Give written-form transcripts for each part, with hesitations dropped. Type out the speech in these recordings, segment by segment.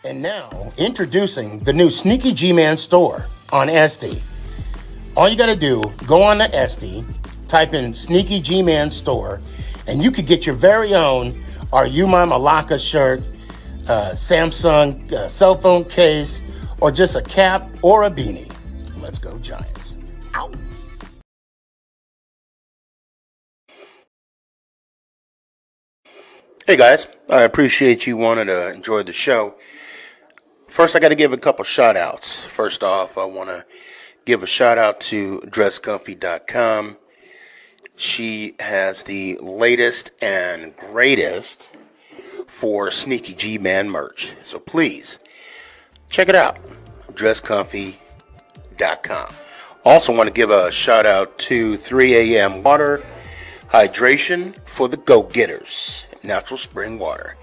And now, introducing the new SneakyG Man store on SD. All you got to do, go on to SD, type in SneakyG Man store, and you could get your very own Are You My Malacca shirt, Samsung cell phone case, or just a cap or a beanie. Let's go Giants. Ow. Hey guys, I appreciate you wanting to enjoy the show. First, I got to give a couple shout outs. First off, I want to give a shout out to dresscomfy.com. She has the latest and greatest for SneakyG Man merch. So please check it out. dresscomfy.com. Also want to give a shout out to 3 a.m. water hydration for the go-getters. Natural spring water.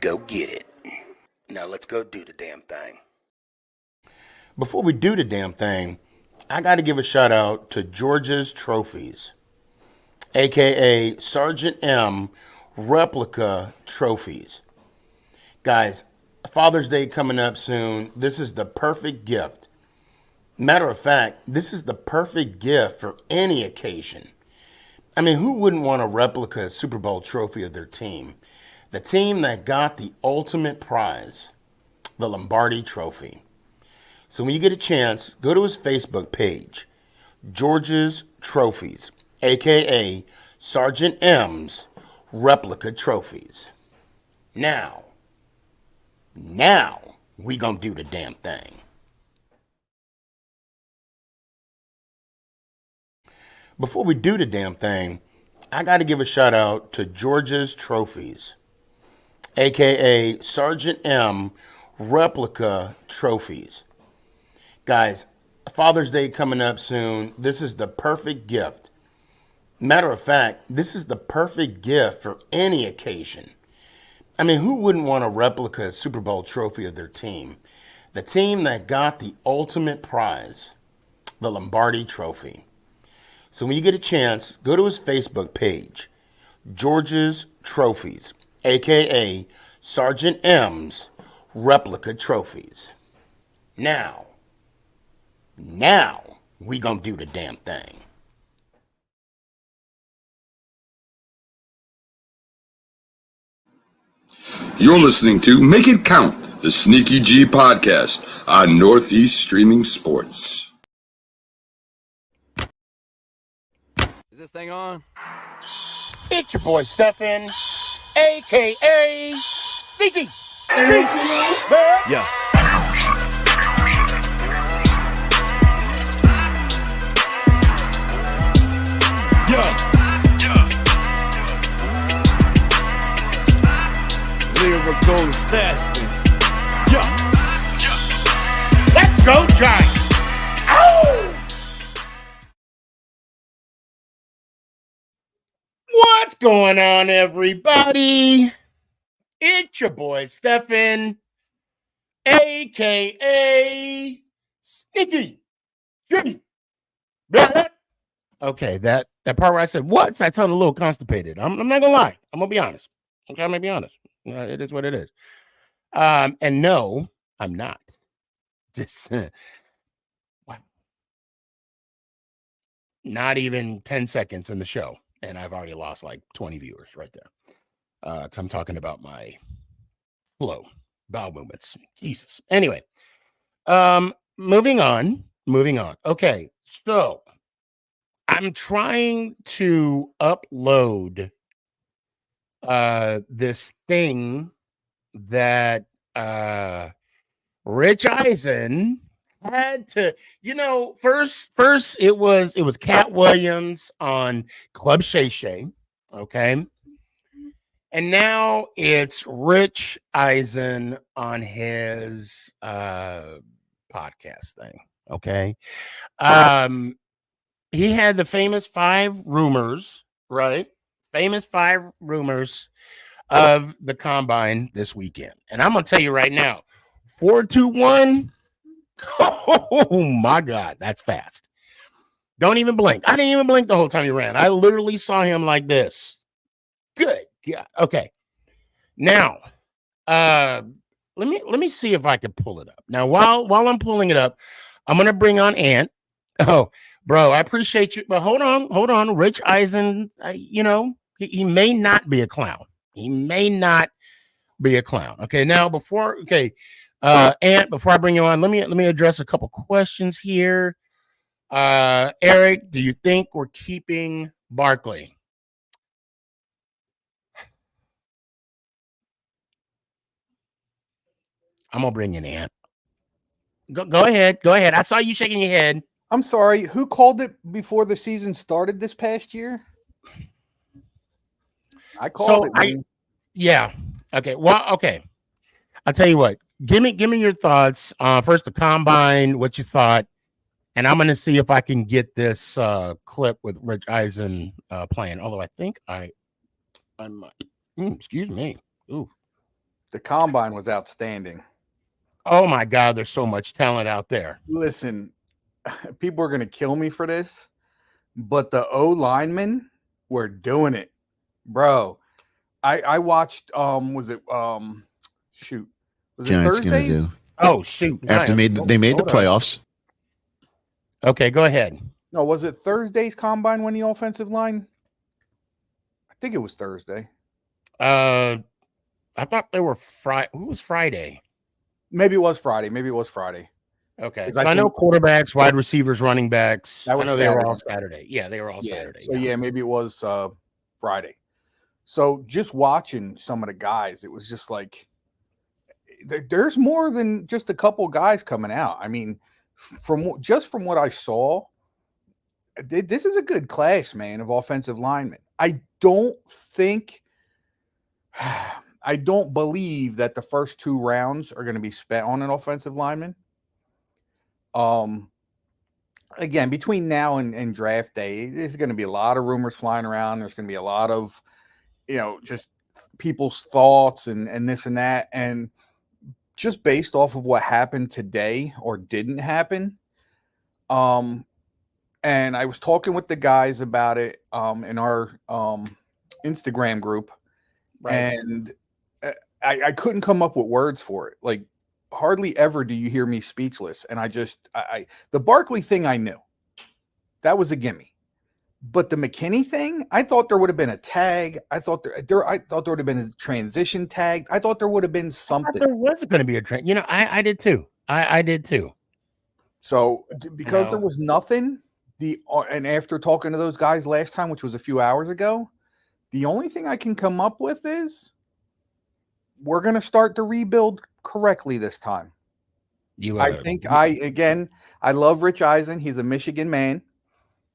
Go get it. Now let's go do the damn thing. Before we do the damn thing, I got to give a shout out to George's Trophies, aka Sergeant M replica trophies. Guys, Father's Day coming up soon. This is the perfect gift. Matter of fact, this is the perfect gift for any occasion. I mean, who wouldn't want a replica Super Bowl trophy of their team? The team that got the ultimate prize, the Lombardi Trophy. So when you get a chance, go to his Facebook page, George's Trophies, a.k.a. Sergeant M's replica trophies. Now, we gonna do the damn thing. Before we do the damn thing, I got to give a shout out to George's Trophies, aka Sergeant M replica trophies. Guys, Father's Day coming up soon. This is the perfect gift. Matter of fact, this is the perfect gift for any occasion. I mean, who wouldn't want a replica Super Bowl trophy of their team? The team that got the ultimate prize, the Lombardi Trophy. So when you get a chance, go to his Facebook page, George's Trophies, a.k.a. Sergeant M's replica trophies. Now, we gonna do the damn thing. You're listening to Make It Count, the SneakyG podcast on Northeast Streaming Sports. Is this thing on? It's your boy Stefan, a.k.a. SneakyG. Yeah. Lyrical assassin. Let's go Giants. Ow! What's going on, everybody? It's your boy Stefan, a.k.a. SneakyG. Okay, that part where I said what? I sounded a little constipated. I'm not gonna lie. I'm gonna be honest. Okay, I'm gonna be honest. It is what it is. And no, I'm not. Just wow. Not even 10 seconds in the show, and I've already lost like 20 viewers right there. Because I'm talking about my flow, bowel movements. Jesus. Anyway, moving on. Okay, so I'm trying to upload this thing that Rich Eisen had to, first it was Cat Williams on Club Shay Shay, okay? And now it's Rich Eisen on his podcast thing, okay? He had the famous 5 rumors, right? Famous 5 rumors of the combine this weekend. And I'm going to tell you right now, 4-2-1. Oh my God, that's fast. Don't even blink. I didn't even blink the whole time he ran. I literally saw him like this. Good. Yeah. Okay. Now, let me see if I can pull it up. Now, while I'm pulling it up, I'm gonna bring on Ant. Oh, bro, I appreciate you, but hold on. Rich Eisen, he may not be a clown. He may not be a clown. Okay, now Ant, before I bring you on, let me address a couple questions here. Eric, do you think we're keeping Barkley? I'm gonna bring in Ant. Go ahead. Go ahead. I saw you shaking your head. I'm sorry. Who called it before the season started this past year? I called it. Yeah. Okay. Well, okay. I'll tell you what. Give me your thoughts. First the combine, what you thought, and I'm gonna see if I can get this clip with Rich Eisen playing. Although I think I might. Excuse me. Ooh. The combine was outstanding. Oh my God, there's so much talent out there. Listen, people are gonna kill me for this, but the O linemen were doing it, bro. I watched. Was it Thursdays? Oh shoot! After they made the playoffs. Okay, go ahead. No, was it Thursday's combine when the offensive line? I think it was Thursday. I thought they were Friday. Who was Friday? Maybe it was Friday. Okay. I know quarterbacks, wide receivers, running backs. I know Saturday. they were all Saturday. Yeah, they were all Saturday. So maybe it was Friday. So just watching some of the guys, it was just like there's more than just a couple guys coming out. I mean, from what I saw, this is a good class, man, of offensive linemen. I don't believe that the first 2 rounds are going to be spent on an offensive lineman. Again, between now and draft day, there's going to be a lot of rumors flying around. There's going to be a lot of, just people's thoughts and this and that. And just based off of what happened today or didn't happen. And I was talking with the guys about it in our Instagram group. Right. And I couldn't come up with words for it. Like, hardly ever do you hear me speechless. And the Barkley thing, I knew that was a gimme, but the McKinney thing, I thought there would have been a tag. I thought there would have been a transition tag. I thought there would have been something. There was going to be a trend. I did too. I did too. So because there was nothing, and after talking to those guys last time, which was a few hours ago, the only thing I can come up with is we're going to start the rebuild correctly this time. I love Rich Eisen. He's a Michigan man.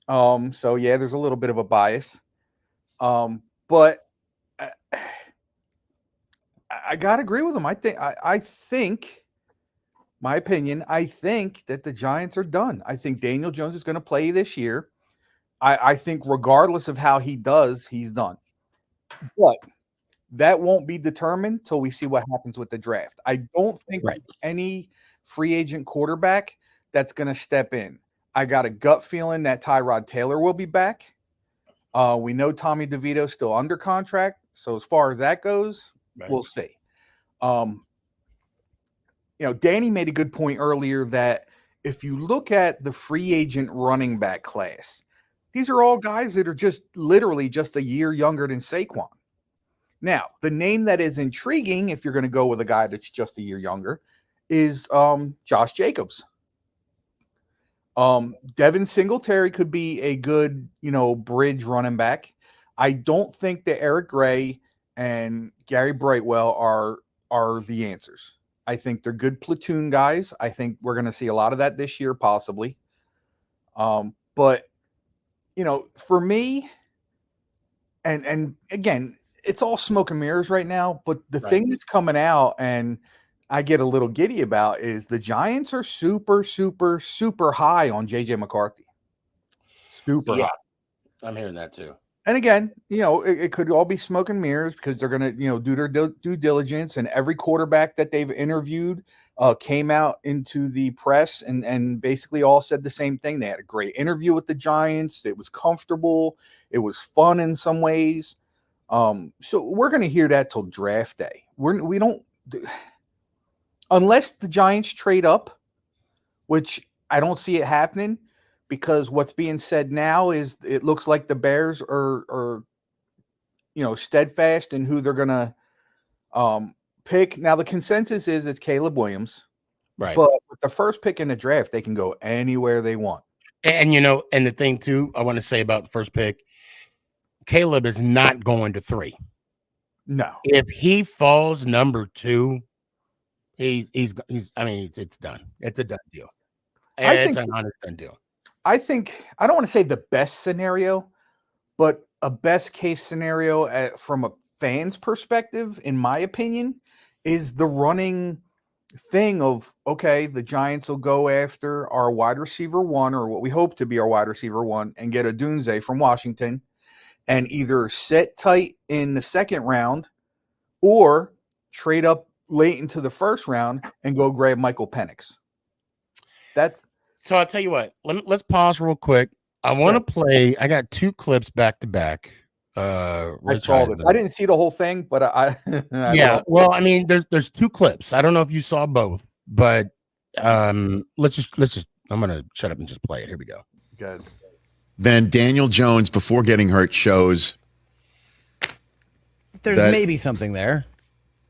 So yeah, there's a little bit of a bias. But I gotta agree with him. I think my opinion, I think that the Giants are done. I think Daniel Jones is going to play this year. I think regardless of how he does, he's done. But that won't be determined till we see what happens with the draft. I don't think any free agent quarterback that's going to step in. I got a gut feeling that Tyrod Taylor will be back. We know Tommy DeVito's still under contract. So as far as that goes, we'll see. Danny made a good point earlier that if you look at the free agent running back class, these are all guys that are just literally just a year younger than Saquon. Now, the name that is intriguing, if you're going to go with a guy that's just a year younger, is Josh Jacobs. Devin Singletary could be a good, bridge running back. I don't think that Eric Gray and Gary Brightwell are the answers. I think they're good platoon guys. I think we're going to see a lot of that this year, possibly. But for me, and again, it's all smoke and mirrors right now. But the thing that's coming out, and I get a little giddy about, is the Giants are super, super, super high on JJ McCarthy. Super high. I'm hearing that too. And again, it could all be smoke and mirrors because they're going to, do their due diligence. And every quarterback that they've interviewed came out into the press and basically all said the same thing. They had a great interview with the Giants. It was comfortable. It was fun in some ways. So we're going to hear that till draft day. unless the Giants trade up, which I don't see it happening, because what's being said now is it looks like the Bears are steadfast in who they're gonna pick. Now the consensus is it's Caleb Williams, Right. but with the first pick in the draft, they can go anywhere they want. And and the thing too, I want to say about the first pick, Caleb is not going to 3. No. If he falls number 2, he's I mean, it's done. It's a done deal. It's an honest done deal. I think I don't want to say the best scenario, but a best case scenario from a fan's perspective, in my opinion, is the running thing of, okay, the Giants will go after our wide receiver 1, or what we hope to be our wide receiver 1, and get a Dunze from Washington and either sit tight in the second round or trade up late into the first round and go grab Michael Penix. So I'll tell you what, let's pause real quick. I want to play. I got 2 clips back to back. I saw this. I didn't see the whole thing, but I yeah. Well, I mean, there's 2 clips. I don't know if you saw both, but let's just. I'm gonna shut up and just play it. Here we go. Good. Then Daniel Jones, before getting hurt, shows there's maybe something there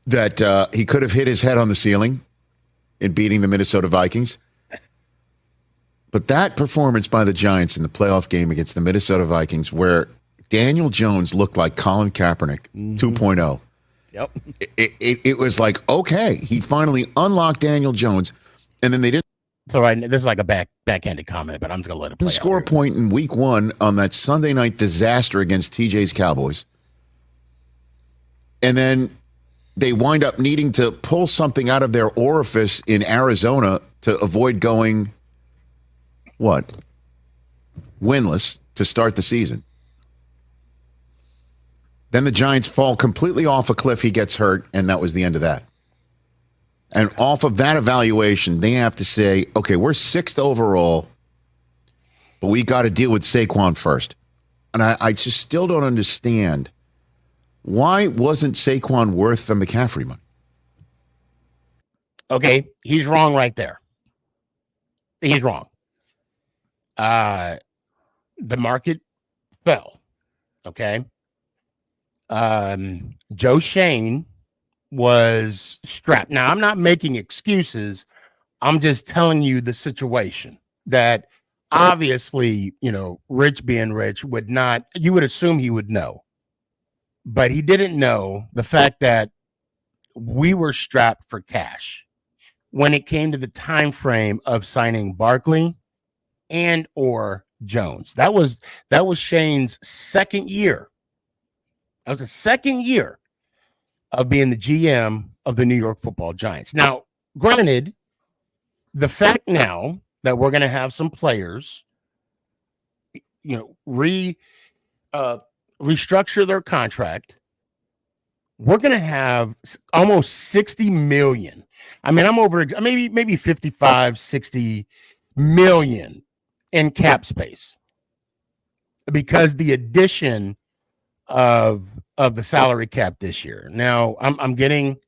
that he could have hit his head on the ceiling in beating the Minnesota Vikings. But that performance by the Giants in the playoff game against the Minnesota Vikings, where Daniel Jones looked like Colin Kaepernick 2.0. Yep. It was like, okay, he finally unlocked Daniel Jones, and then they didn't. So this is like a backhanded comment, but I'm just gonna let it play. Score a point in week 1 on that Sunday night disaster against TJ's Cowboys. And then they wind up needing to pull something out of their orifice in Arizona to avoid going, winless to start the season. Then the Giants fall completely off a cliff. He gets hurt, and that was the end of that. And off of that evaluation, they have to say, okay, we're 6th overall, but we got to deal with Saquon first. And I just still don't understand, why wasn't Saquon worth the McCaffrey money? Okay, he's wrong right there. He's wrong. The market fell. Okay. Joe Shane was strapped. Now, I'm not making excuses. I'm just telling you the situation that obviously, Rich being Rich you would assume he would know, but he didn't know the fact that we were strapped for cash when it came to the time frame of signing Barkley and or Jones. That was Shane's second year. That was the second year of being the GM of the New York Football Giants. Now, granted, the fact now that we're going to have some players, restructure their contract, we're going to have almost 60 million. I mean, I'm over maybe 55, 60 million in cap space because the addition of the salary cap this year. Now I'm getting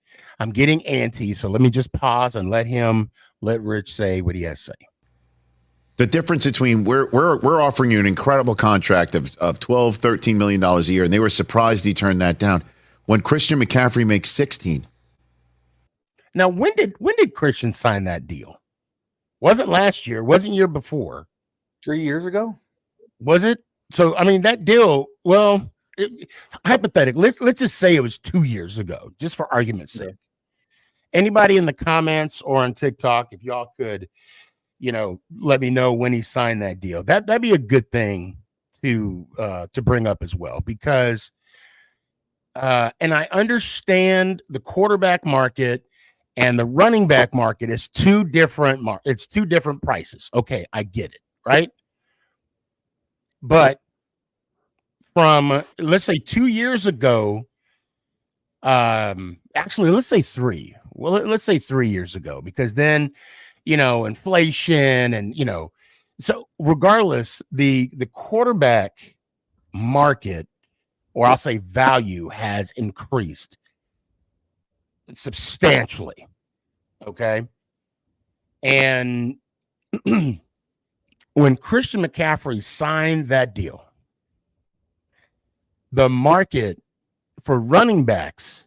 antsy, so let me just pause and let Rich say what he has to say. The difference between we're offering you an incredible contract of $12, $13 million a year, and they were surprised he turned that down when Christian McCaffrey makes 16. Now, when did Christian sign that deal? Wasn't last year, wasn't year before. 3 years ago? Was it? So I mean that deal, well, hypothetically, let's just say it was 2 years ago, just for argument's sake. Yeah. Anybody in the comments or on TikTok, if y'all could, let me know when he signed that deal. That'd be a good thing to bring up as well, because and I understand the quarterback market and the running back market is two different it's two different prices. Okay, I get it, right? But from, let's say 2 years ago, actually, let's say 3. Well, let's say 3 years ago, because then, inflation and, so regardless, the quarterback market, or I'll say value, has increased substantially. Okay. And when Christian McCaffrey signed that deal, the market for running backs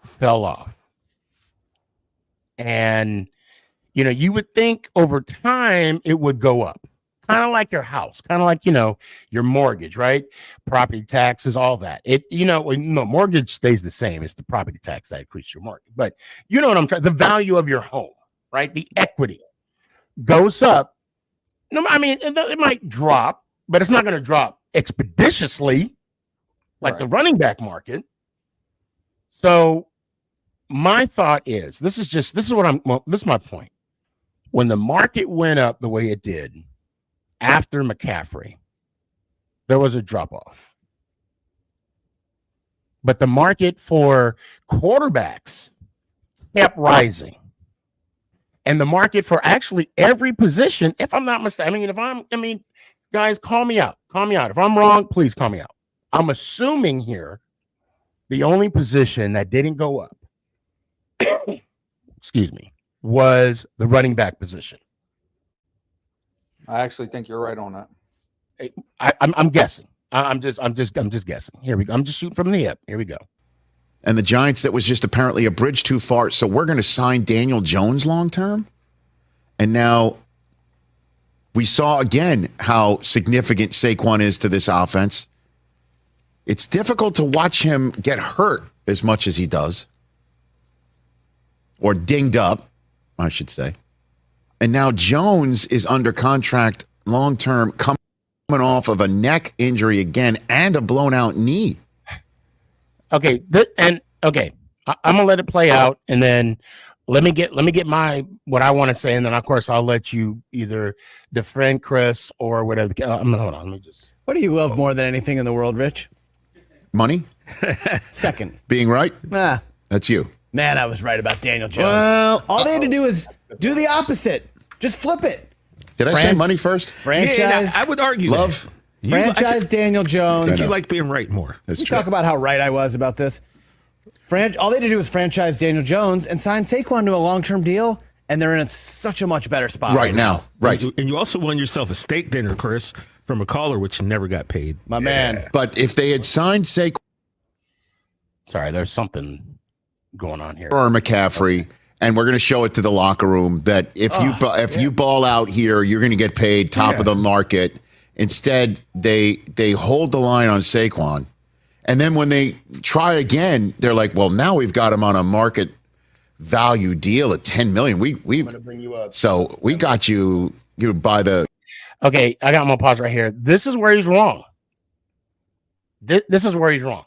fell off. And, you know, you would think over time it would go up, kind of like your house, kind of like, you know, your mortgage, right? Property taxes, all that. Mortgage stays the same. It's the property tax that increases your mortgage. But you know what I'm trying, the value of your home, right? The equity goes up. No, I mean, it might drop, but it's not going to drop expeditiously like the running back market. So my thought is, this is my point. When the market went up the way it did after McCaffrey, there was a drop off. But the market for quarterbacks kept rising. And the market for actually every position, if I'm not mistaken, guys, call me out. Call me out. If I'm wrong, please call me out. I'm assuming here the only position that didn't go up, excuse me, was the running back position. I actually think you're right on that. I'm guessing. I'm just guessing. Here we go. I'm just shooting from the hip. Here we go. And the Giants, that was just apparently a bridge too far. So we're going to sign Daniel Jones long term. And now we saw again how significant Saquon is to this offense. It's difficult to watch him get hurt as much as he does. Or dinged up, I should say. And now Jones is under contract long term, coming off of a neck injury again and a blown out knee. Okay, I'm gonna let it play out, and then let me get my what I want to say, and then of course I'll let you either defend Chris or whatever. Hold on, let me just. What do you love more than anything in the world, Rich? Money? Second. Being right? Ah, That's you. man, I was right about Daniel Jones. Well, all they had to do is do the opposite. Just flip it. Did I say money first? Franchise. I would argue Love. Franchise Daniel Jones. You like being right more. That's We true. talk about how right I was about this. All they had to do was franchise Daniel Jones and sign Saquon to a long-term deal, and they're in such a much better spot right now. Right. And you also won yourself a steak dinner, Chris, from a caller, which never got paid. My man. But if they had signed Saquon Sorry, there's something going on here. or McCaffrey, and we're going to show it to the locker room that if you ball out here, you're going to get paid top of the market. Instead, they hold the line on Saquon. And then when they try again, they're like, well, now we've got him on a market value deal at $10 million. I'm going to bring you up. So we got you by the. Okay, I got my pause right here. This is where he's wrong. This is where he's wrong.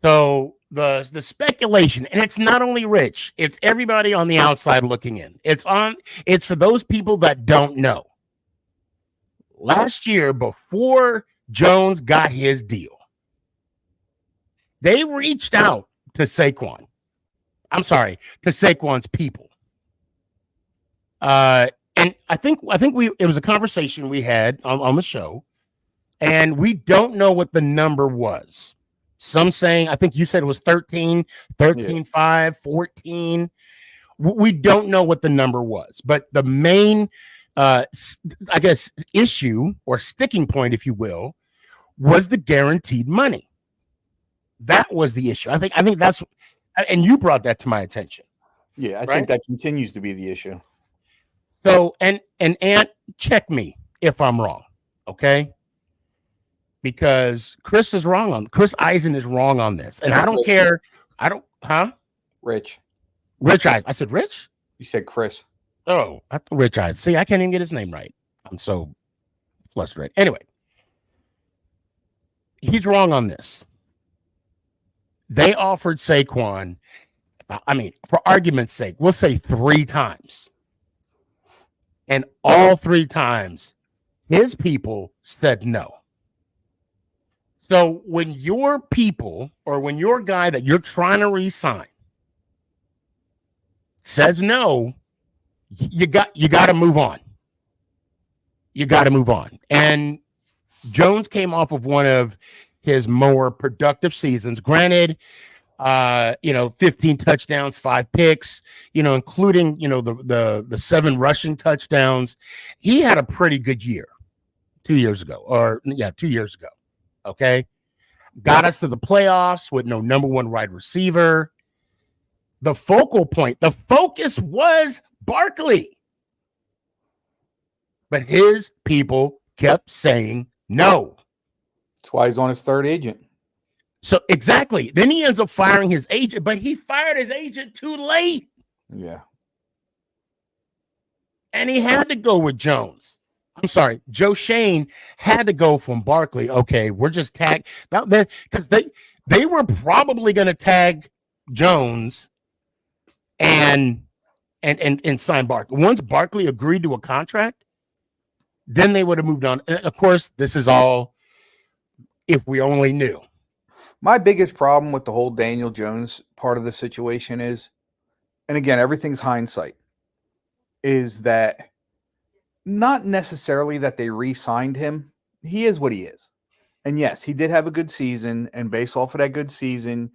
So the speculation, and it's not only Rich, it's everybody on the outside looking in. It's for those people that don't know. Last year, before Jones got his deal, they reached out to Saquon. I'm sorry, to Saquon's people. And I think it was a conversation we had on the show, and we don't know what the number was. Some saying, I think you said it was 13, 5, 14. We don't know what the number was, but the main, I guess, issue or sticking point, if you will, was the guaranteed money. That was the issue. I think that's, and you brought that to my attention. Yeah, I think that continues to be the issue. So, and Ant, check me if I'm wrong, okay? Because Chris Eisen is wrong on this, and I don't care. Rich. Rich Eisen. I said Rich? You said Chris. Oh, I thought Rich Eisen. See, I can't even get his name right. I'm so flustered. Anyway, he's wrong on this. They offered Saquon, for argument's sake, we'll say 3 times. And all 3 times, his people said no. So when your people, or when your guy that you're trying to re-sign says no, you got to move on. You got to move on. And Jones came off of one of his more productive seasons. Granted, 15 touchdowns, 5 picks, including, the 7 rushing touchdowns. He had a pretty good year 2 years ago, 2 years ago. Okay. Got us to the playoffs with no number one wide receiver. The focal point, the focus was Barkley. But his people kept saying no. That's why he's on his third agent. So exactly. Then he ends up firing his agent, but he fired his agent too late. Yeah. And he had to go with Jones. I'm sorry, Joe Shane had to go from Barkley. Okay, we're just tagged about that because they were probably going to tag Jones and sign Barkley. Once Barkley agreed to a contract, then they would have moved on. And of course, this is all if we only knew. My biggest problem with the whole Daniel Jones part of the situation is, and again, everything's hindsight, is that not necessarily that they re-signed him. He is what he is. And yes, he did have a good season, and based off of that good season,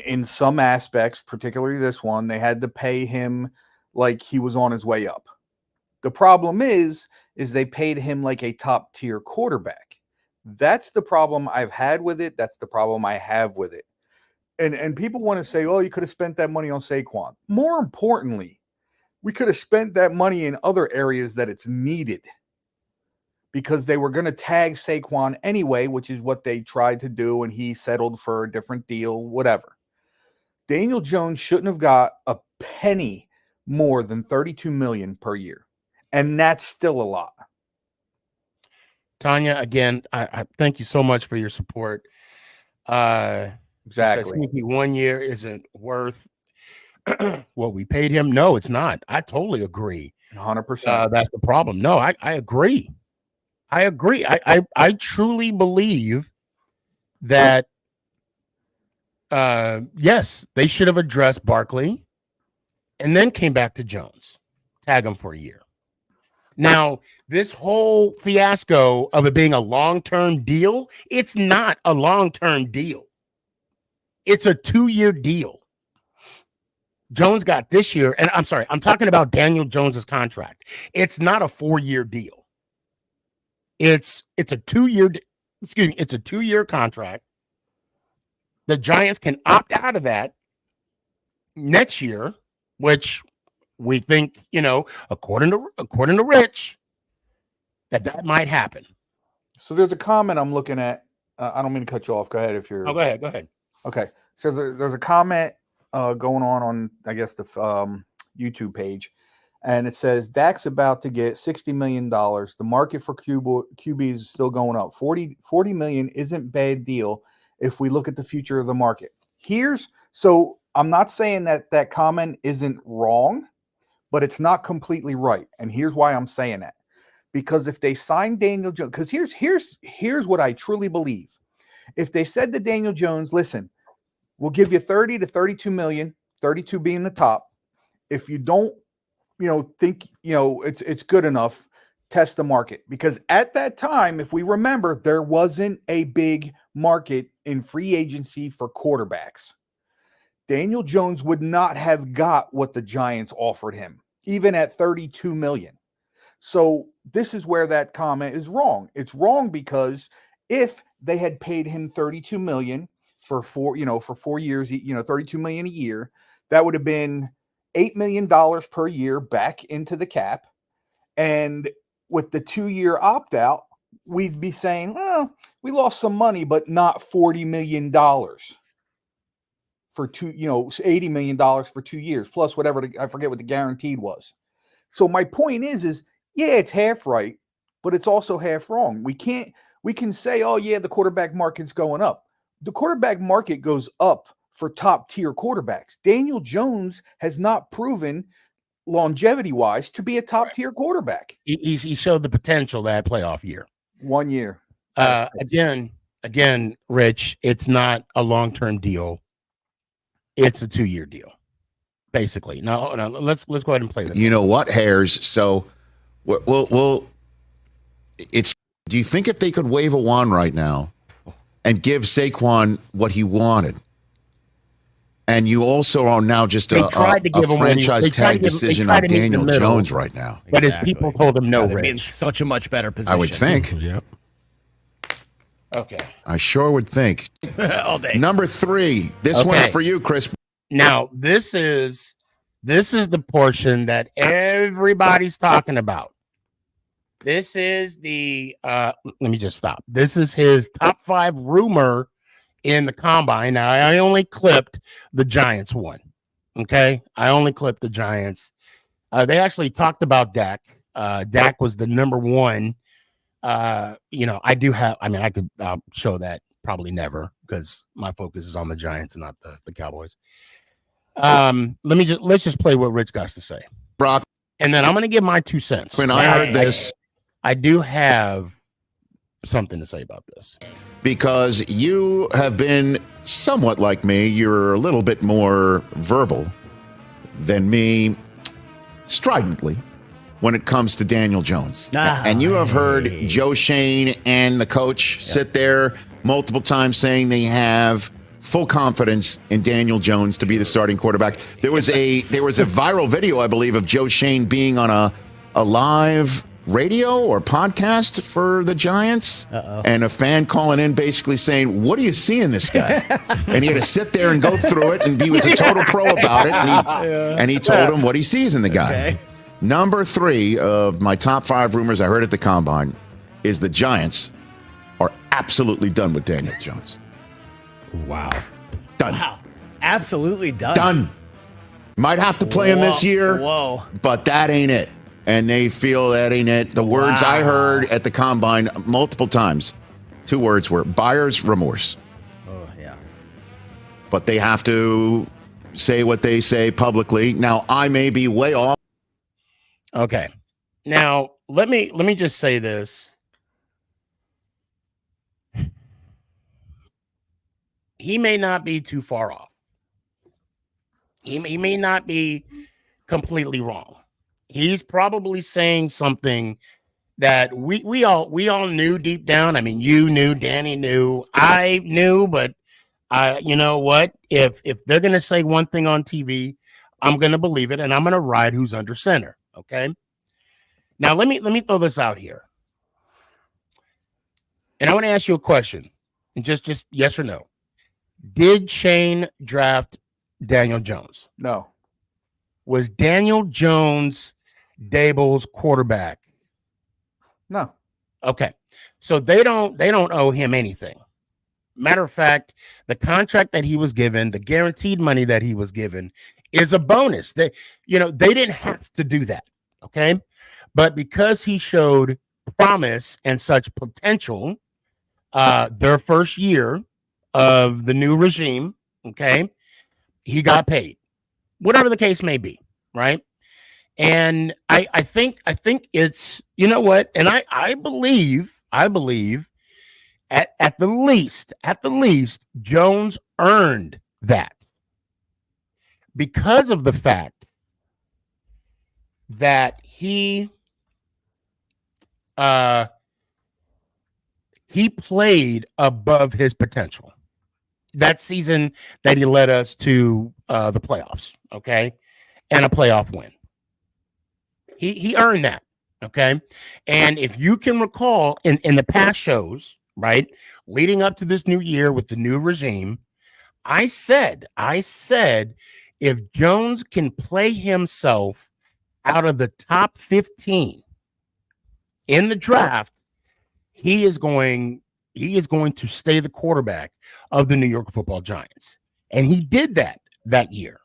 in some aspects, particularly this one, they had to pay him like he was on his way up. The problem is they paid him like a top-tier quarterback. That's the problem I've had with it. That's the problem I have with it. And people want to say, oh, you could have spent that money on Saquon. More importantly, we could have spent that money in other areas that it's needed, because they were going to tag Saquon anyway, which is what they tried to do, and he settled for a different deal, whatever. Daniel Jones shouldn't have got a penny more than $32 million per year, and that's still a lot. Tanya, again, I thank you so much for your support. Exactly. Sneaky 1 year isn't worth what we paid him. No, it's not. I totally agree. 100%. That's the problem. No, I agree. I agree. I truly believe that yes, they should have addressed Barkley and then came back to Jones, tag him for a year. Now, this whole fiasco of it being a long-term deal, it's not a long-term deal. It's a 2-year deal. Jones got this year, and I'm sorry, I'm talking about Daniel Jones's contract. It's not a 4-year deal. It's a 2-year, it's a 2-year contract. The Giants can opt out of that next year, which we think, according to Rich, that might happen. So there's a comment I'm looking at. I don't mean to cut you off. Go ahead if you're. Oh, go ahead. Okay. So there's a comment going on, I guess, the YouTube page. And it says, Dak's about to get $60 million. The market for QBs is still going up. $40 million isn't bad deal if we look at the future of the market. So I'm not saying that comment isn't wrong, but it's not completely right. And here's why I'm saying that. Because if they sign Daniel Jones, because here's what I truly believe. If they said to Daniel Jones, listen, we'll give you 30 to 32 million, 32 being the top. If you don't, think, it's good enough, test the market. Because at that time, if we remember, there wasn't a big market in free agency for quarterbacks. Daniel Jones would not have got what the Giants offered him, even at 32 million. So this is where that comment is wrong. It's wrong because if they had paid him 32 million for 4 years, 32 million a year, that would have been $8 million per year back into the cap. And with the 2-year opt-out, we'd be saying, well, we lost some money, but not $40 million for $80 million for 2 years, plus whatever, I forget what the guaranteed was. So my point is, yeah, it's half right, but it's also half wrong. We can say, oh yeah, the quarterback market's going up. The quarterback market goes up for top tier quarterbacks. Daniel Jones has not proven longevity wise to be a top tier quarterback. He showed the potential that playoff year. 1 year. Again, Rich, it's not a long-term deal. It's a 2-year deal, basically. Now let's go ahead and play this. You know what, Hares? So, well, it's. Do you think if they could wave a wand right now and give Saquon what he wanted, And you also are now just They a tried to give him what he- franchise they tried to tag give- they decision tried on to meet in the Daniel middle. Jones right now. But his people told him no, They'd be in Rich. such a much better position. I would think. Yep. Okay. I sure would think. all day. Number 3. This Okay. one's for you, Chris. Now, this is the portion that everybody's talking about. This is the let me just stop. This is his top 5 rumor in the combine. Now, I only clipped the Giants one. Okay? I only clipped the Giants. They actually talked about Dak. Dak was the number 1. I could show that, probably never, because my focus is on the Giants and not the Cowboys. Let's just play what Rich got to say, Brock, and then I'm going to give my 2 cents. when I heard this, I do have something to say about this. because you have been somewhat like me, you're a little bit more verbal than me, stridently, when it comes to Daniel Jones. And you have heard Joe Shane and the coach sit there multiple times saying they have full confidence in Daniel Jones to be the starting quarterback. There was a viral video, I believe, of Joe Shane being on a live radio or podcast for the Giants, and a fan calling in basically saying, "What do you see in this guy?" And he had to sit there and go through it, and he was a total pro about it, and he told him what he sees in the guy. Okay. Number 3 of my top 5 rumors I heard at the Combine is the Giants are absolutely done with Daniel Jones. Wow. Done. Wow. Absolutely done. Done. Might have to play him this year, Whoa. but that ain't it. And they feel that ain't it. The words I heard at the Combine multiple times, 2 words were buyer's remorse. Oh, yeah. But they have to say what they say publicly. Now, I may be way off. Okay. Now, let me just say this. He may not be too far off. He may not be completely wrong. He's probably saying something that we all knew deep down. I mean, you knew, Danny knew, I knew, but you know what? If they're gonna say one thing on TV, I'm gonna believe it, and I'm gonna ride who's under center. Okay. Now let me throw this out here, and I want to ask you a question, and just yes or no. Did Shane draft Daniel Jones? No. Was Daniel Jones Dable's quarterback? No. Okay. So they don't owe him anything. Matter of fact, the contract that he was given, the guaranteed money that he was given, is a bonus. They didn't have to do that. Okay. But because he showed promise and such potential, their first year of the new regime, okay, he got paid. Whatever the case may be, right? And I think it's, you know what? And I believe at the least, Jones earned that because of the fact that he played above his potential that season that he led us to the playoffs, okay, and a playoff win. He earned that, okay. And if you can recall in the past shows, right, leading up to this new year with the new regime, I said if Jones can play himself out of the top 15 in the draft, he is going to stay the quarterback of the New York Football Giants. And he did that year.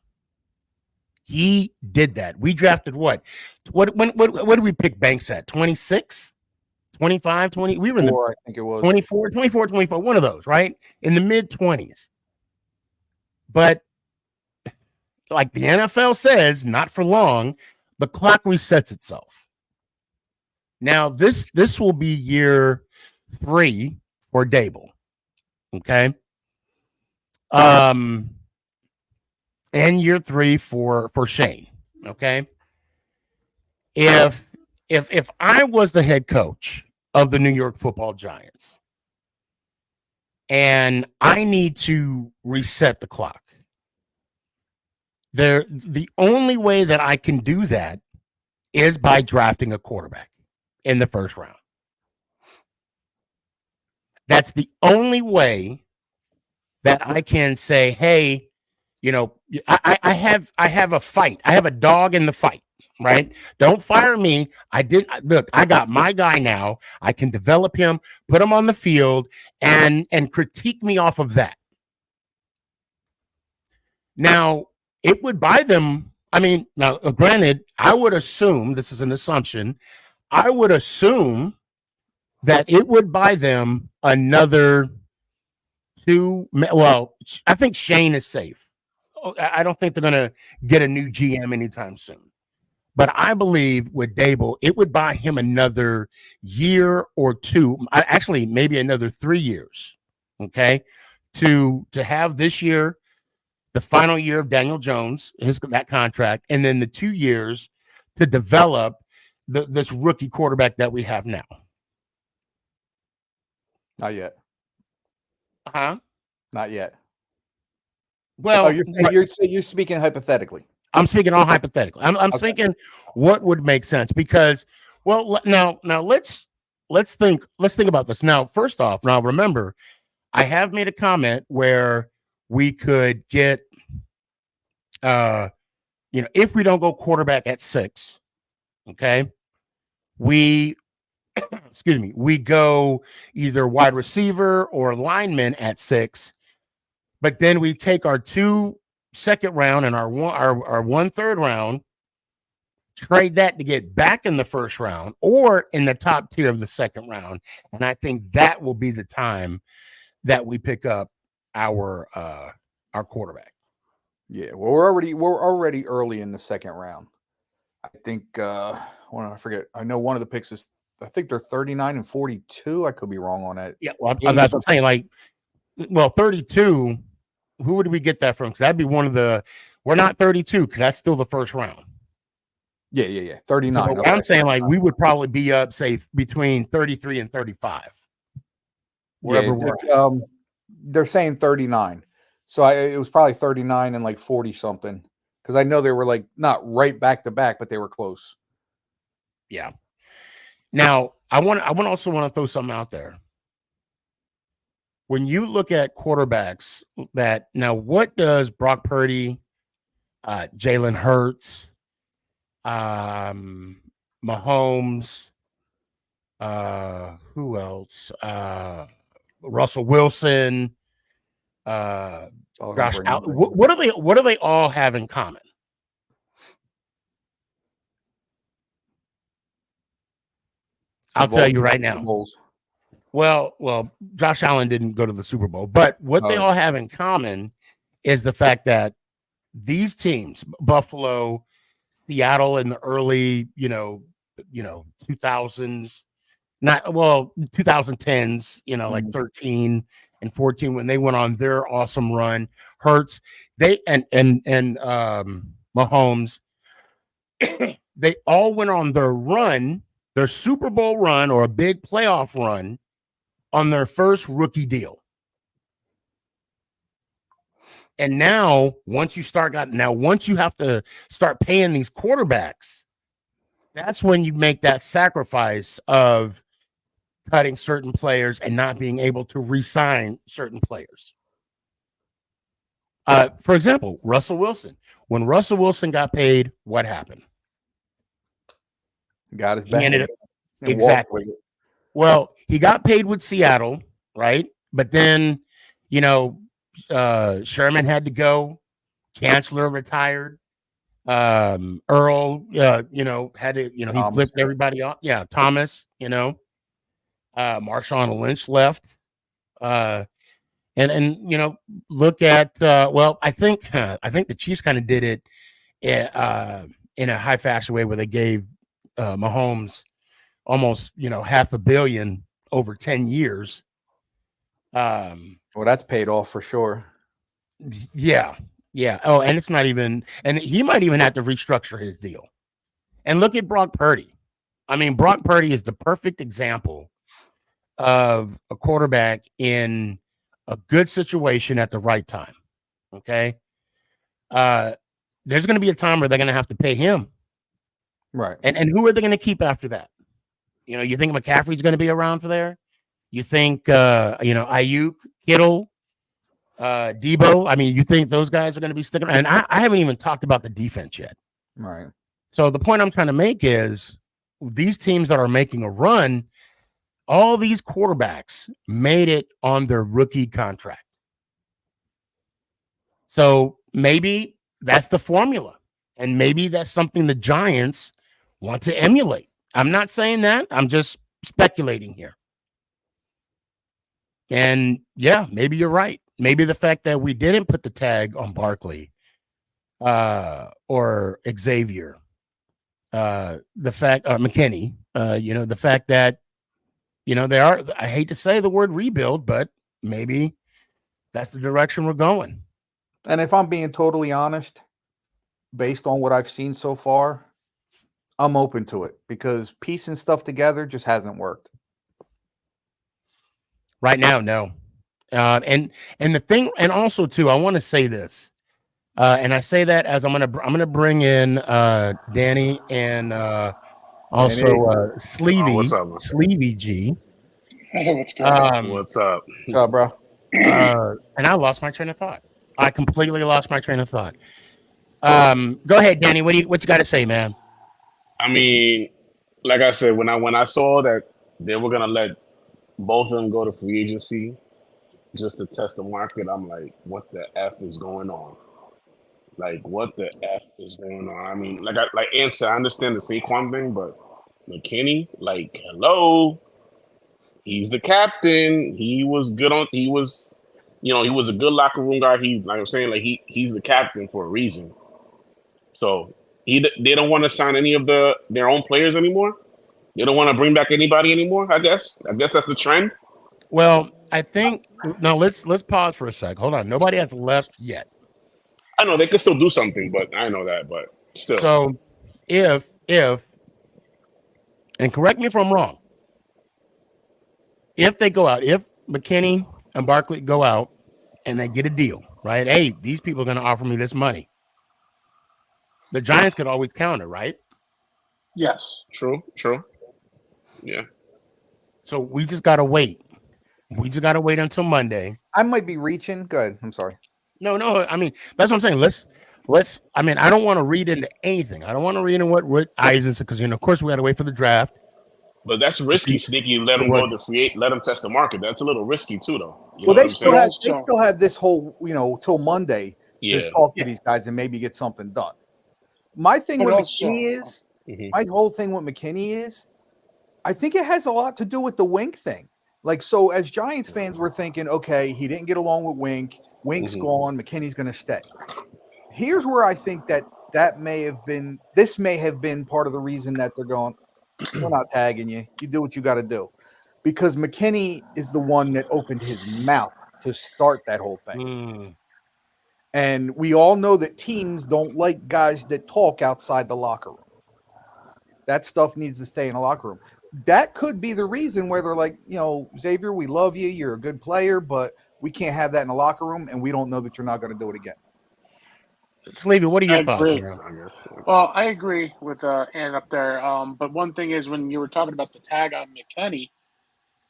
He did that. We drafted what did we pick Banks at? 26, 25, 20? We were in the I think it was 24, 24, one of those, right? In the mid 20s. But like the NFL says, not for long, the clock resets itself. Now, this will be year 3 for Dable. Okay. And year 3 for Shane. Okay. If I was the head coach of the New York Football Giants and I need to reset the clock, The only way that I can do that is by drafting a quarterback in the first round. That's the only way that I can say, hey, I have a fight. I have a dog in the fight, right? Don't fire me. I got my guy now. I can develop him, put him on the field, and critique me off of that. Now, it would buy them. I mean, now, granted, I would assume, this is an assumption, I would assume that it would buy them another 2. Well, I think Shane is safe. I don't think they're going to get a new GM anytime soon. But I believe with Dable, it would buy him another year or 2, actually maybe another 3 years, okay, to have this year, the final year of Daniel Jones, that contract, and then the 2 years to develop this rookie quarterback that we have now. Not yet. Huh? Not yet. Well, you're speaking hypothetically. I'm speaking all hypothetical. I'm Okay. thinking what would make sense because, well, now let's think about this. Now, first off, now remember, I have made a comment where we could get, if we don't go quarterback at 6, okay, we go either wide receiver or lineman at 6, but then we take our 2 second round and our 1 third round, trade that to get back in the first round or in the top tier of the second round. And I think that will be the time that we pick up our quarterback. Yeah, well, we're already early in the second round. I think I forget. I know one of the picks is, I think they're 39 and 42. I could be wrong on that. Yeah, well, that's what I'm saying. Like, well, 32. Who would we get that from? Because that'd be one of the. We're not 32 because that's still the first round. Yeah. 39. So I'm saying, like, we would probably be up, say, between 33 and 35. Wherever they're saying 39. So it was probably 39 and like 40 something. Because I know they were like not right back to back, but they were close. Yeah. Now, I also want to throw something out there. When you look at quarterbacks what does Brock Purdy, Jalen Hurts, Mahomes, who else? Russell Wilson, Josh Allen. What do they all have in common? I'll tell you right now. Well, Josh Allen didn't go to the Super Bowl, but what they all have in common is the fact that these teams, Buffalo, Seattle in the early, 2000s, 2010s, like 13 and 14 when they went on their awesome run. Hurts, they and Mahomes, they all went on their run, their Super Bowl run or a big playoff run on their first rookie deal. And now, once you have to start paying these quarterbacks, that's when you make that sacrifice of cutting certain players and not being able to re-sign certain players. For example, Russell Wilson. When Russell Wilson got paid, what happened? Got his back. He ended up exactly. Well, he got paid with Seattle, right? But then, Sherman had to go. Chancellor retired. Earl, had to, he flipped everybody off. Yeah, Thomas, Marshawn Lynch left. And look at I think the Chiefs kind of did it in a high fashion way where they gave Mahomes almost $500 million over 10 years. Well, that's paid off for sure. Yeah. Oh, and it's not even, and he might even have to restructure his deal. And look at Brock Purdy. I mean, Brock Purdy is the perfect example of a quarterback in a good situation at the right time. Okay. there's going to be a time where they're going to have to pay him. Right. And who are they going to keep after that? You know, you think McCaffrey's going to be around for there? You think, Ayuk, Kittle, Debo? I mean, you think those guys are going to be sticking around? And I haven't even talked about the defense yet. Right. So the point I'm trying to make is these teams that are making a run, all these quarterbacks made it on their rookie contract. So maybe that's the formula. And maybe that's something the Giants want to emulate. I'm not saying that. I'm just speculating here. And yeah, maybe you're right. Maybe the fact that we didn't put the tag on Barkley or Xavier, the fact McKinney, the fact that, they are, I hate to say the word rebuild, but maybe that's the direction we're going. And if I'm being totally honest, based on what I've seen so far, I'm open to it because piecing stuff together just hasn't worked. Right now, no. And the thing, and also too, I want to say this, and I say that as I'm gonna bring in Danny and also Sleevy, what's up? SneakyG. Hey, what's going on? What's up? What's up, bro? And I lost my train of thought. I completely lost my train of thought. Go ahead, Danny. What you got to say, man? I mean, like I said, when I saw that they were gonna let both of them go to free agency just to test the market, I'm like, what the F is going on? Like, what the F is going on? I mean, like Answer, I understand the Saquon thing, but McKinney, like, hello, he's the captain. He was good on. He was a good locker room guy. He's the captain for a reason. So they don't want to sign any of their own players anymore. They don't want to bring back anybody anymore. I guess that's the trend. Well, I think now let's pause for a sec. Hold on. Nobody has left yet. I know they could still do something, but I know that, but still. So if and correct me if I'm wrong, if they go out, if McKinney and Barkley go out and they get a deal, right? Hey, these people are going to offer me this money. The Giants could always counter, right? Yes. True. Yeah. So we just got to wait. We just got to wait until Monday. I might be reaching. Good. I'm sorry. No. I mean, that's what I'm saying. Let's. I mean, I don't want to read into anything. I don't want to read into what Eisen said because of course we got to wait for the draft. But that's risky, Sneaky. Let them go to let them test the market. That's a little risky too, though. They still have this whole till Monday to talk to these guys and maybe get something done. My thing with McKinney is my whole thing with McKinney is I think it has a lot to do with the Wink thing. Like, so as Giants fans, we're thinking, okay, he didn't get along with Wink. Wink's gone. McKinney's going to stay. Here's where I think that may have been part of the reason that they're going, we're not tagging you. You do what you got to do. Because McKinney is the one that opened his mouth to start that whole thing. And we all know that teams don't like guys that talk outside the locker room. That stuff needs to stay in the locker room. That could be the reason where they're like, Xavier, we love you. You're a good player, but we can't have that in the locker room, and we don't know that you're not going to do it again. Sleevy, what are your thoughts? Well, I agree with Ann up there. But one thing is when you were talking about the tag on McKinney,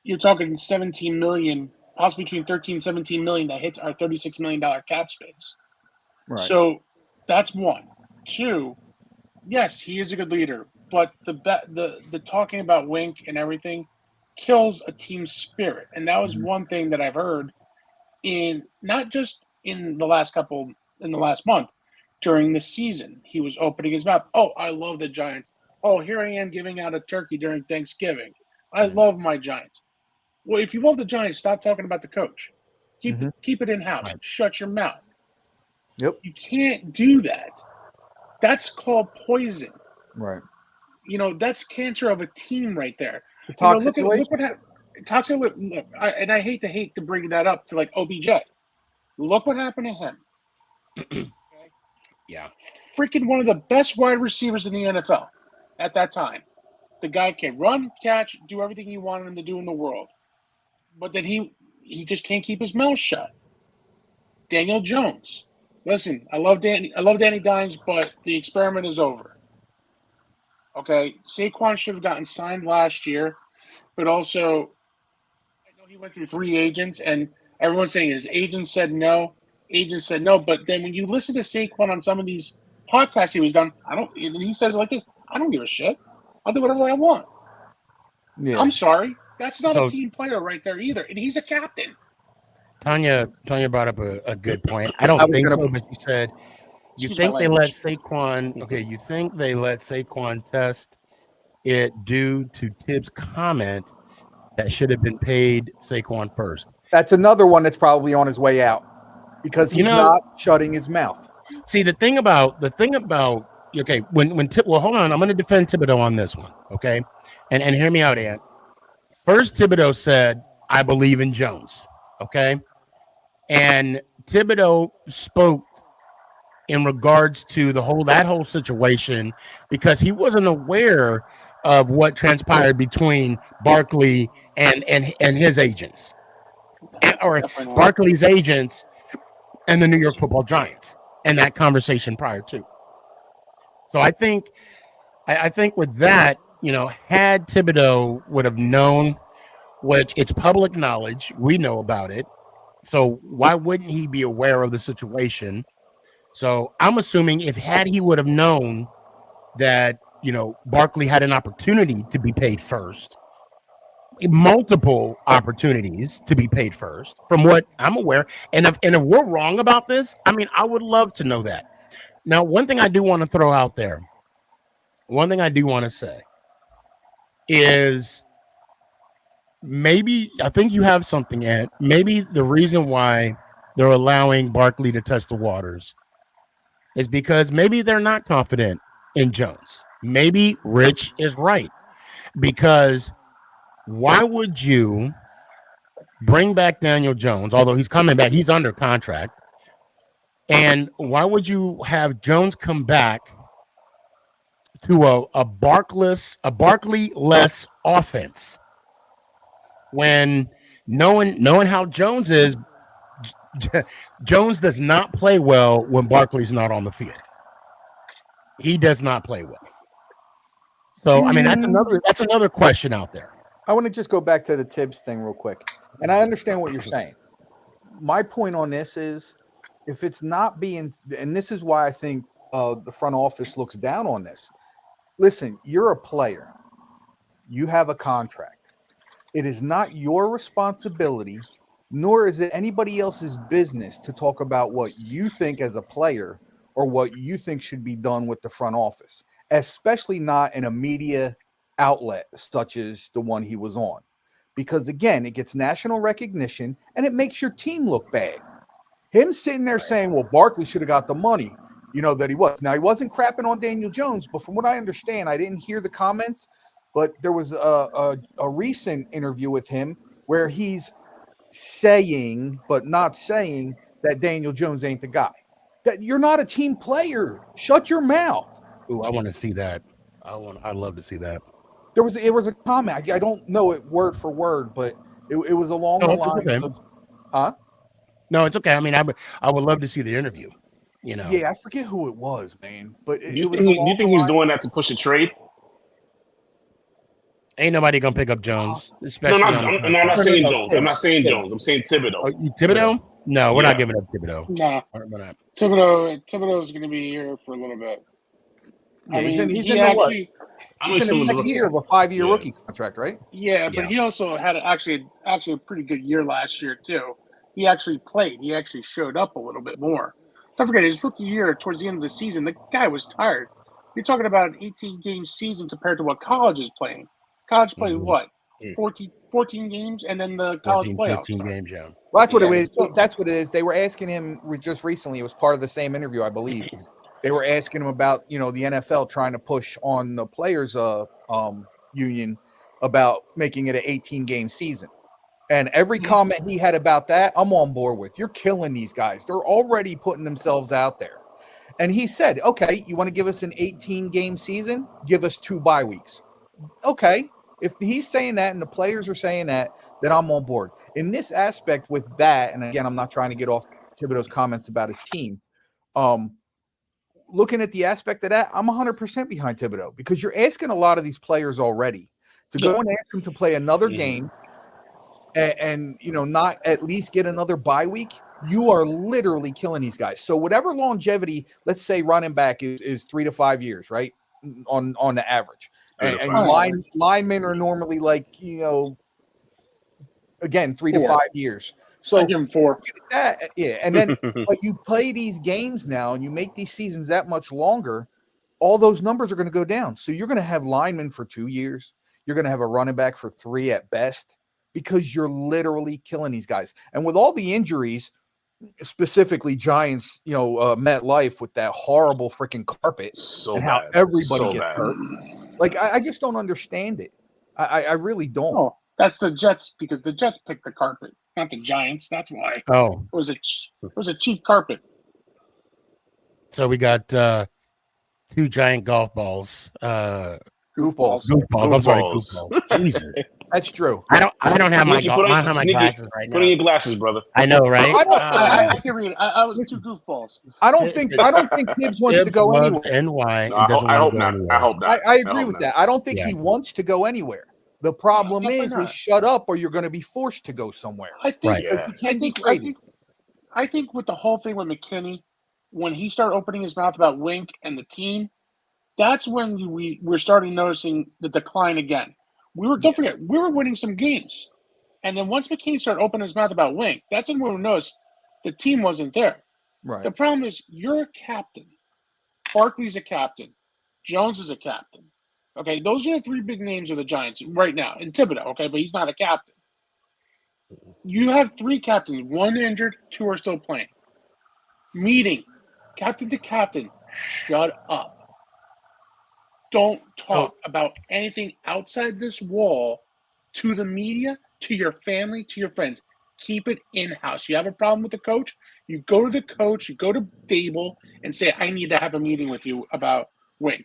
you're talking $17 million, possibly between 13 and 17 million that hits our $36 million cap space. Right. So that's one. Two, yes, he is a good leader, but the talking about Wink and everything kills a team spirit. And that was one thing that I've heard in not just in the last month, during the season. He was opening his mouth. Oh, I love the Giants. Oh, here I am giving out a turkey during Thanksgiving. I love my Giants. Well, if you love the Giants, stop talking about the coach. Keep it in-house. Right. Shut your mouth. Yep. You can't do that. That's called poison. Right. That's cancer of a team right there. Look what happened. Toxic. Look, I hate to bring that up to like OBJ. Look what happened to him. Okay? Yeah. Freaking one of the best wide receivers in the NFL at that time. The guy can run, catch, do everything you wanted him to do in the world. But then he just can't keep his mouth shut. Daniel Jones. Listen, I love Danny Dimes, but the experiment is over. Okay, Saquon should have gotten signed last year, but also I know he went through 3 agents, and everyone's saying his agent said no. Agent said no, but then when you listen to Saquon on some of these podcasts he was done, he says it like this: I don't give a shit. I'll do whatever I want. Yeah. I'm sorry, that's not So- a team player right there either, and he's a captain. Tanya brought up a good point. I don't think so, but she said you Excuse think my they let language. Saquon. Okay, you think they let Saquon test it due to Tibbs' comment that should have been paid Saquon first. That's another one that's probably on his way out because he's not shutting his mouth. See, the thing about okay, well, hold on, I'm going to defend Thibodeau on this one, okay, and hear me out, Ant. First, Thibodeau said, "I believe in Jones," okay, and Thibodeau spoke in regards to that whole situation because he wasn't aware of what transpired between Barkley and his agents, or Barkley's agents and the New York Football Giants, and that conversation prior to. So I think with that, had Thibodeau would have known, which it's public knowledge, we know about it. So why wouldn't he be aware of the situation? So I'm assuming had he would have known that, Barkley had an opportunity to be paid first, multiple opportunities to be paid first, from what I'm aware. And if we're wrong about this, I mean, I would love to know that. Now, one thing I do want to throw out there, one thing I do want to say is maybe, I think you have something, Ed. Maybe the reason why they're allowing Barkley to test the waters is because maybe they're not confident in Jones. Maybe Rich is right, because why would you bring back Daniel Jones, although he's coming back, he's under contract, and why would you have Jones come back to a Barkley-less offense when knowing how Jones is? Jones does not play well when Barkley's not on the field. He does not play well. So, I mean, that's another question out there. I want to just go back to the Tibbs thing real quick. And I understand what you're saying. My point on this is, if it's not being, and this is why I think the front office looks down on this. Listen, you're a player. You have a contract. It is not your responsibility, nor is it anybody else's business to talk about what you think as a player or what you think should be done with the front office, especially not in a media outlet such as the one he was on. Because again, it gets national recognition and it makes your team look bad. Him sitting there saying, well, Barkley should have got the money, that he was. Now, he wasn't crapping on Daniel Jones, but from what I understand, I didn't hear the comments, but there was a recent interview with him where he's saying, but not saying, that Daniel Jones ain't the guy. That you're not a team player. Shut your mouth. Ooh, I want to see that. I'd love to see that. It was a comment. I don't know it word for word, but it was along the lines of, No, it's okay. I mean, I would love to see the interview. Yeah, I forget who it was, man. But do you think he's doing that to push a trade? Ain't nobody gonna pick up Jones. No, I'm not saying Jones. I'm not saying Jones. I'm saying Thibodeau. Oh, Thibodeau? No, we're not giving up Thibodeau. Nah, we're not. Thibodeau's going to be here for a little bit. Yeah, he's in the second year of a 5-year rookie contract, right? Yeah, but he also had actually a pretty good year last year too. He actually played. He actually showed up a little bit more. Don't forget, his rookie year, towards the end of the season, the guy was tired. You're talking about an 18-game season compared to what college is playing. College played what? 14 games, and then the college playoffs. 15 games, yeah. Well, that's what it is. That's what it is. They were asking him just recently. It was part of the same interview, I believe. They were asking him about, the NFL trying to push on the players' union about making it an 18-game season. And every comment he had about that, I'm on board with. You're killing these guys. They're already putting themselves out there. And he said, okay, you want to give us an 18-game season? Give us 2 bye weeks. Okay. If he's saying that and the players are saying that, then I'm on board. In this aspect with that, and again, I'm not trying to get off Thibodeau's comments about his team, Looking at the aspect of that, I'm 100% behind Thibodeau because you're asking a lot of these players already to go and ask them to play another game and not at least get another bye week. You are literally killing these guys. So whatever longevity, let's say running back is 3 to 5 years, right? On the average. And linemen are normally like, again, 3 to 5 years. So I give him 4. That, yeah. And then but you play these games now and you make these seasons that much longer, all those numbers are going to go down. So you're going to have linemen for 2 years. You're going to have a running back for 3 at best because you're literally killing these guys. And with all the injuries, specifically Giants, MetLife with that horrible freaking carpet, So and bad. how everybody So gets bad. hurt. Like I just don't understand it. I really don't. Oh, that's the Jets because the Jets picked the carpet, not the Giants. That's why. Oh, It was a cheap carpet. so we got 2 giant golf balls. Goofballs. Goofballs. I'm sorry, Goofballs. goofballs. Jesus. That's true. I don't have my Sneaky, put on- glasses right Put on now. your glasses, brother. I know, right? I can read it. I was 2 goofballs. I don't think Gibbs wants to go anywhere. NY. No, I hope not. I hope not. I agree with that. I don't think Yeah. he wants to go anywhere. The problem definitely is not. shut up or you're going to be forced to go somewhere. I think Right. Because he can't be traded. I think with the whole thing with McKinney, when he started opening his mouth about Wink and the team, that's when we're starting noticing the decline again. Don't forget, we were winning some games. And then once McKinney started opening his mouth about Wink, that's when we noticed the team wasn't there. Right. The problem is you're a captain. Barkley's a captain. Jones is a captain. Okay, those are the 3 big names of the Giants right now. And Thibodeau, okay, but he's not a captain. You have 3 captains, 1 injured, 2 are still playing. Meeting, captain to captain, shut up. Don't talk about anything outside this wall to the media, to your family, to your friends. Keep it in-house. You have a problem with the coach, you go to the coach, you go to Dable and say, I need to have a meeting with you about Wink.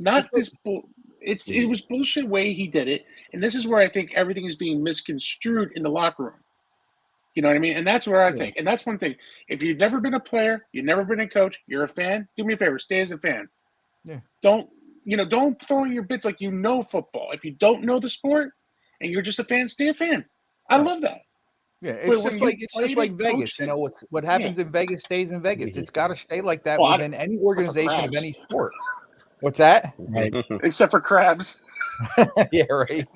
It was bullshit way he did it, and this is where I think everything is being misconstrued in the locker room. You know what I mean? And that's where I think. And that's one thing. If you've never been a player, you've never been a coach, you're a fan, do me a favor, stay as a fan. Yeah. Don't throw in your bits like you know football. If you don't know the sport and you're just a fan, stay a fan. I love that. Yeah, But it's when just you like played Vegas. coached What happens in Vegas stays in Vegas. It's got to stay like that Well, within any organization of crabs. any sport. What's that? Right. Except for crabs. Yeah, right.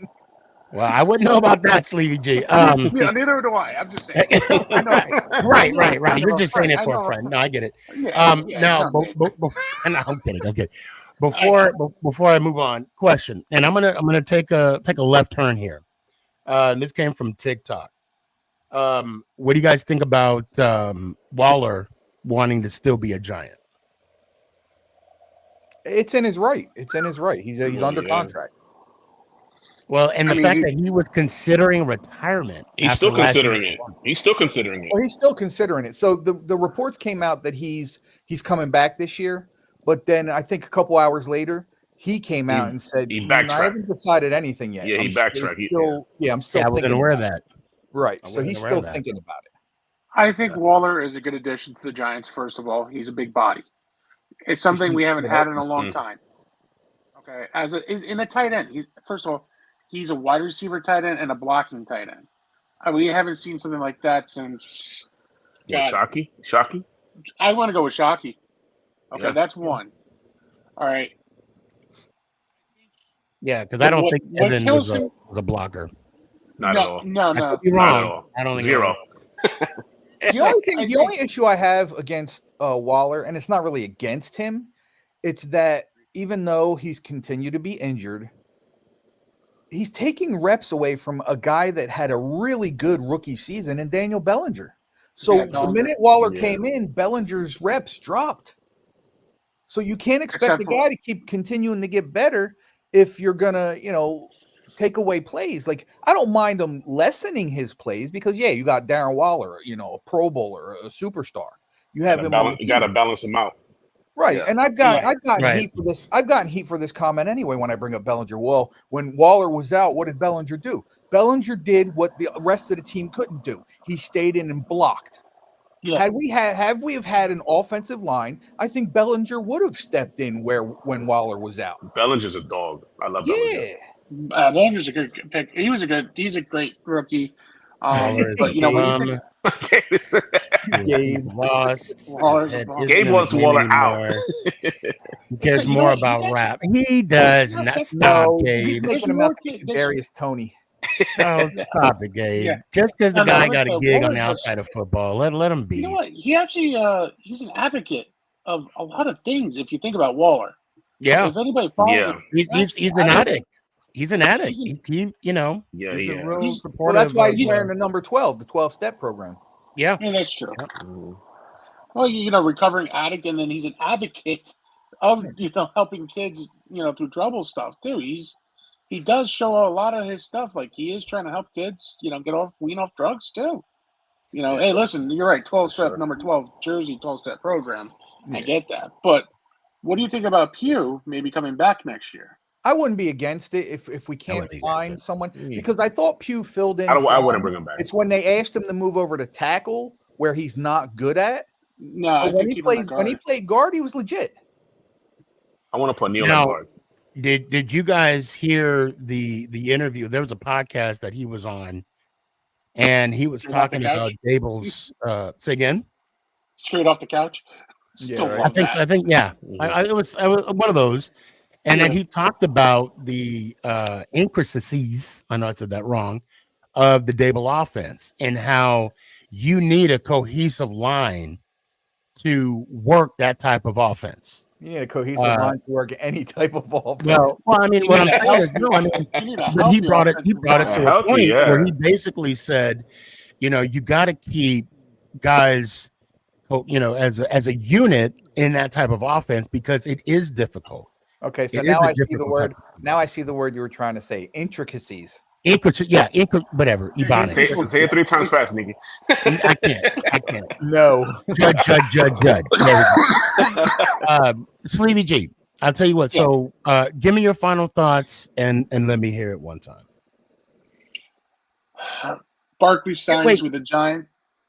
Well, I wouldn't know about that, SneakyG. Yeah, neither do I. I'm just saying. I know. Right. You're just saying it for a friend. No, I get it. Yeah, Now, no, no, I'm kidding. Before I move on, question, and I'm gonna take a left turn here. This came from TikTok. What do you guys think about Waller wanting to still be a Giant? It's in his right. He's under contract. Well, and the fact that he was considering retirement. He's still considering it. He's still considering it. Well, he's still considering it. So the reports came out that he's coming back this year, but then I think a couple hours later he came out and said he I backtracked. haven't decided anything yet. Yeah, he backtracked. I'm still. I wasn't aware of that. Right. So he's still thinking about it. I think Waller is a good addition to the Giants. First of all, he's a big body. It's something we haven't had in a long time. Okay, in a tight end, he's a wide receiver tight end and a blocking tight end. We haven't seen something like that since. Shockey. I want to go with Shockey. Okay, that's one. All right. Yeah, because I don't think Evan was him? a blocker. Not at all. No. I could be wrong. I don't think Zero. The only issue I have against Waller, and it's not really against him, it's that even though he's continued to be injured, he's taking reps away from a guy that had a really good rookie season in Daniel Bellinger. So the minute Waller came in, Bellinger's reps dropped. So you can't expect the guy to keep continuing to get better if you're gonna, take away plays. Like, I don't mind him lessening his plays because you got Darren Waller, a Pro Bowler, a superstar. You have him. You got to balance him out. Right. And I've gotten heat for this. I've gotten heat for this comment anyway when I bring up Bellinger. Well, when Waller was out, what did Bellinger do? Bellinger did what the rest of the team couldn't do. He stayed in and blocked. Yeah. Have we had an offensive line? I think Bellinger would have stepped in when Waller was out. Bellinger's a dog. I love Bellinger. Yeah, Bellinger's a good pick. He's a great rookie. Waller is But you know what you bum. think? Gabe. Lost. Waller's His a head bum. isn't Gabe in wants the game Waller out. anymore. He cares You know more what? He's about actually- rap. He does not. Stop, No, he's Gabe. making him out to be Darius Tony. Oh, stop it, Gabe. Yeah. Just because the No, guy no, got a listen, gig on Waller the does- outside of football, let him be. You know what? He actually he's an advocate of a lot of things. If you think about Waller, Yeah, if anybody follows Yeah. him, he's an addict. He's an addict. He you know, Yeah, he's yeah. a real He's- supportive. Well, that's why of, he's wearing the number 12, the 12-step program. Yeah, yeah, that's true. Mhm. Well, recovering addict, and then he's an advocate of helping kids through trouble stuff too. He does show a lot of his stuff. Like he is trying to help kids wean off drugs too. Hey, listen, you're right. 12-step, Sure. number 12 jersey, 12-step program. I get that, but what do you think about Pugh maybe coming back next year? I wouldn't be against it if we can't wouldn't be find against someone Mm. because I thought Pugh filled in. I wouldn't fine. bring him back. It's when they asked him to move over to tackle where he's not good at. No, I But when think he keep him at plays guard. when he played guard, he was legit. I want to put Neil Now- at guard. Did you guys hear the interview? There was a podcast that he was on, and he was Straight off the talking about Dable's. Say again. Straight off the couch. Yeah, Still right. love that. I think, yeah. It was one of those, and then Yeah. he talked about the intricacies. I know I said that wrong. Of the Dable offense and how you need a cohesive line to work that type of offense. You need a cohesive line to work any type of offense. Well, I mean, You what need I'm a saying is, no, I mean, You need a but he healthy brought it. He offensive brought it line. to a Healthy, point yeah. where he basically said, you got to keep guys, as a unit in that type of offense because it is difficult. Okay, so It is now a I see the difficult word. type of- Now I see the word you were trying to say. Intricacies. Whatever. Ebonics. Say it 3 times fast, Nikki. I can't. No. Judge. There we go. Sleevy G, I'll tell you what. So, give me your final thoughts and let me hear it one time. Barkley signs Wait. with the Giant.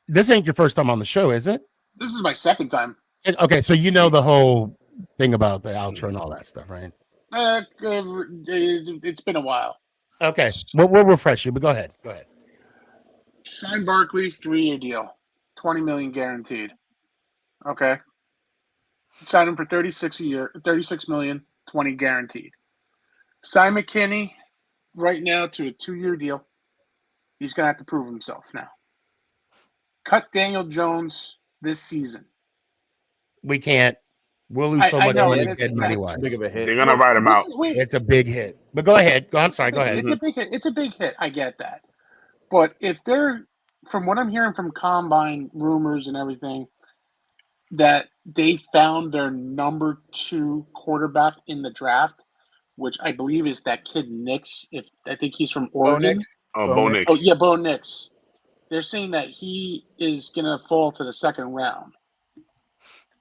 This ain't your first time on the show, is it? This is my second time. Okay, so you know the whole thing about the outro and all that stuff, right? It's been a while. Okay, we'll refresh you, but go ahead. Sign Barkley, 3-year deal, $20 million guaranteed. Okay. Sign him for $36 a year, $36 million, 20 guaranteed. Sign McKinney right now to a 2-year deal. He's gonna have to prove himself now. Cut Daniel Jones this season. We can't. We'll lose so I much know, money, it's- dead money it's wise. Big of a hit. They're gonna write him out. Wait, It's a big hit. But go ahead. I'm sorry. Go ahead. It's a big hit. It's a big hit. I get that. But if they're, from what I'm hearing from combine rumors and everything, that they found their number 2 quarterback in the draft, which I believe is that kid Nix. I think he's from Bo Oregon. Nix? Oh, Bo Bo Nix. Nix. Oh yeah, Bo Nix. They're saying that he is gonna fall to the second round,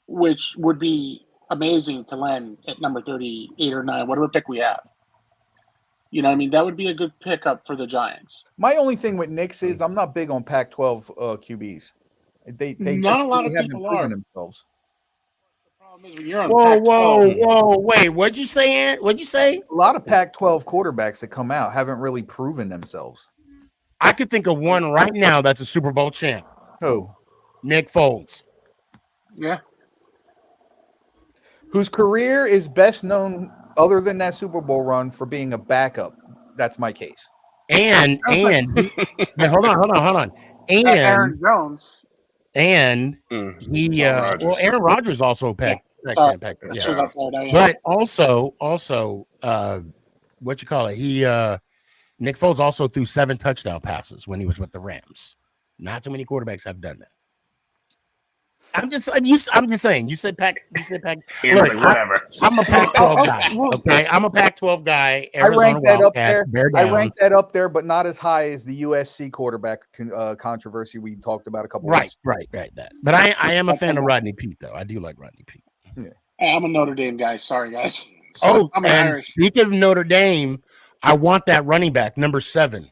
which would be amazing to land at number 38 or 9, whatever pick we have. You know what I mean? That would be a good pickup for the Giants. My only thing with Knicks is I'm not big on Pac-12 QBs. They Not just a lot really of haven't people proven are. themselves. The problem is when you're on Whoa. Pac-12, Wait, what'd you say, Ant? What'd you say? A lot of Pac-12 quarterbacks that come out haven't really proven themselves. I could think of one right now that's a Super Bowl champ. Who? Nick Foles. Yeah. Whose career is best known, other than that Super Bowl run, for being a backup. That's my case. And Wait, hold on. Aaron Jones. And Mm. he Aaron Rodgers. well, Aaron Rodgers also packed. Sorry. Yeah. That shows how tired I am. But also, what you call it? He Nick Foles also threw 7 touchdown passes when he was with the Rams. Not too many quarterbacks have done that. I'm just saying. You said Pac. Ian's Look, like, whatever. I'm a Pac-12 guy. Okay, I'm a Pac-12 guy. I ranked that up there. Bear I down. ranked that up there, but not as high as the USC quarterback controversy we talked about a couple. Right, weeks. right. That. But I am a fan of Rodney Pete, though. I do like Rodney Pete. Hey, I'm a Notre Dame guy. Sorry, guys. Oh, I'm an and Irish. speaking of Notre Dame, I want that running back, number 7.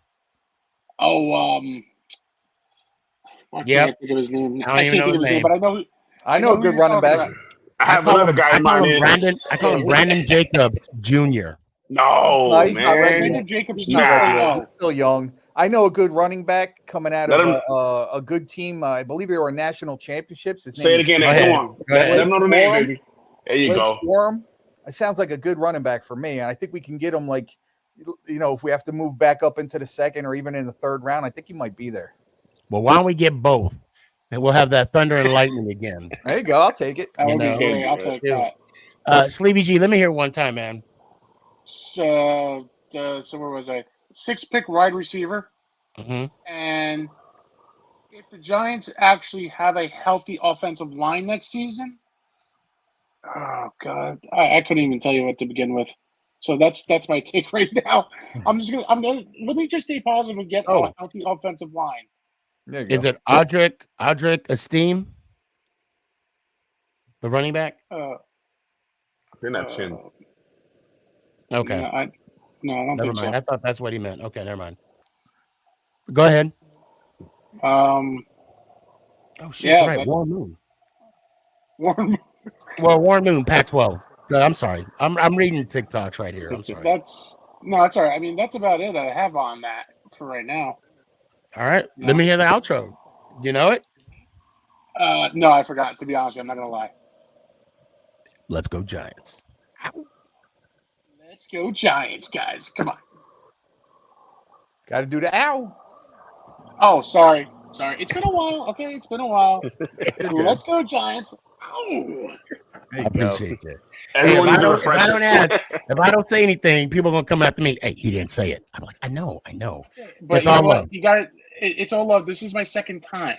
Oh, I Yep. can't think of his name. I don't even know his name. but I know a good running back. I have another guy in mind. I call him Brandon Jacobs Jr. No, he's not man. Brandon Jacobs. He's not ready yet. No. He's still young. I know a good running back coming out Let of him- a good team. I believe they were national championships. His Say name it again. Go Come ahead. on. Go Let ahead. them know the name, Quorum. baby. There you Blake go. Quorum. It sounds like a good running back for me, and I think we can get him. Like, you know, if we have to move back up into the second or even in the third round, I think he might be there. Well, why don't we get both? And we'll have that thunder and lightning again. There you go. I'll take it. That would You be know? great. I'll take Yeah. that. Sleepy G, let me hear it one time, man. So where was I? 6-pick wide receiver. Mm-hmm. And if the Giants actually have a healthy offensive line next season, oh god, I couldn't even tell you what to begin with. So that's my take right now. I'm gonna let me just stay positive and get a healthy offensive line. There you go. Is it Audric Esteem? The running back? I think that's him. Okay. No, I don't Never think mind. so. I thought that's what he meant. Okay, never mind. Go ahead. Oh shit, yeah, right. Warren Moon. Warren. Well, Warren Moon, Pac-12. No, I'm sorry. I'm reading TikToks right here. I'm sorry. That's all right. I mean, that's about it I have on that for right now. All right. Let me hear the outro. You know it? No, I forgot. To be honest, I'm not gonna lie. Let's go Giants. Let's go Giants, guys. Come on. Got to do the ow. Oh, sorry. It's been a while. Okay, it's been a while. Let's go Giants. Ow. I appreciate that. Everyone Hey, needs a refresher. if I don't say anything, people are gonna come after me. Hey, he didn't say it. I'm like, I know. But It's you know all what? love. You got it. It's all love. This is my second time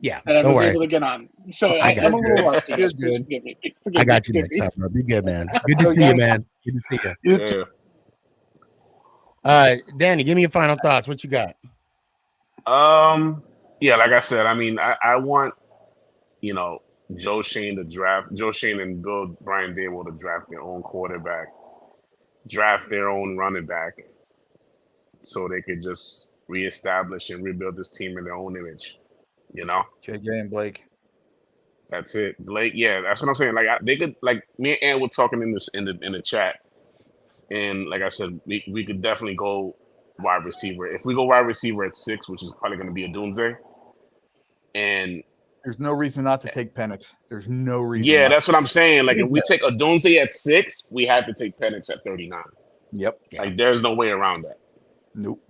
Yeah, that I don't was worry. able to get on. So I got I'm a you. little rusty. You're Guys. Please good. forgive me. I got you Forgive next me. time, bro. Be good, man. Good to see you, man. Good to see you. You too. Danny, give me your final thoughts. What you got? Yeah, like I said, I mean, I want, Joe Shane and Bill Brian Dable to draft their own quarterback, draft their own running back, so they could just reestablish and rebuild this team in their own image. JJ and Blake. That's it, Blake. Yeah, that's what I'm saying. Like they could, like me and Ann were talking in the chat, and like I said, we could definitely go wide receiver. If we go wide receiver at 6, which is probably going to be a doomsday, and There's no reason not to take Penix. There's no reason. yeah, not that's what I'm saying. Like if we Yeah. take a doomsday at 6, we have to take Penix at 39. Yep. Like there's no way around that. Nope.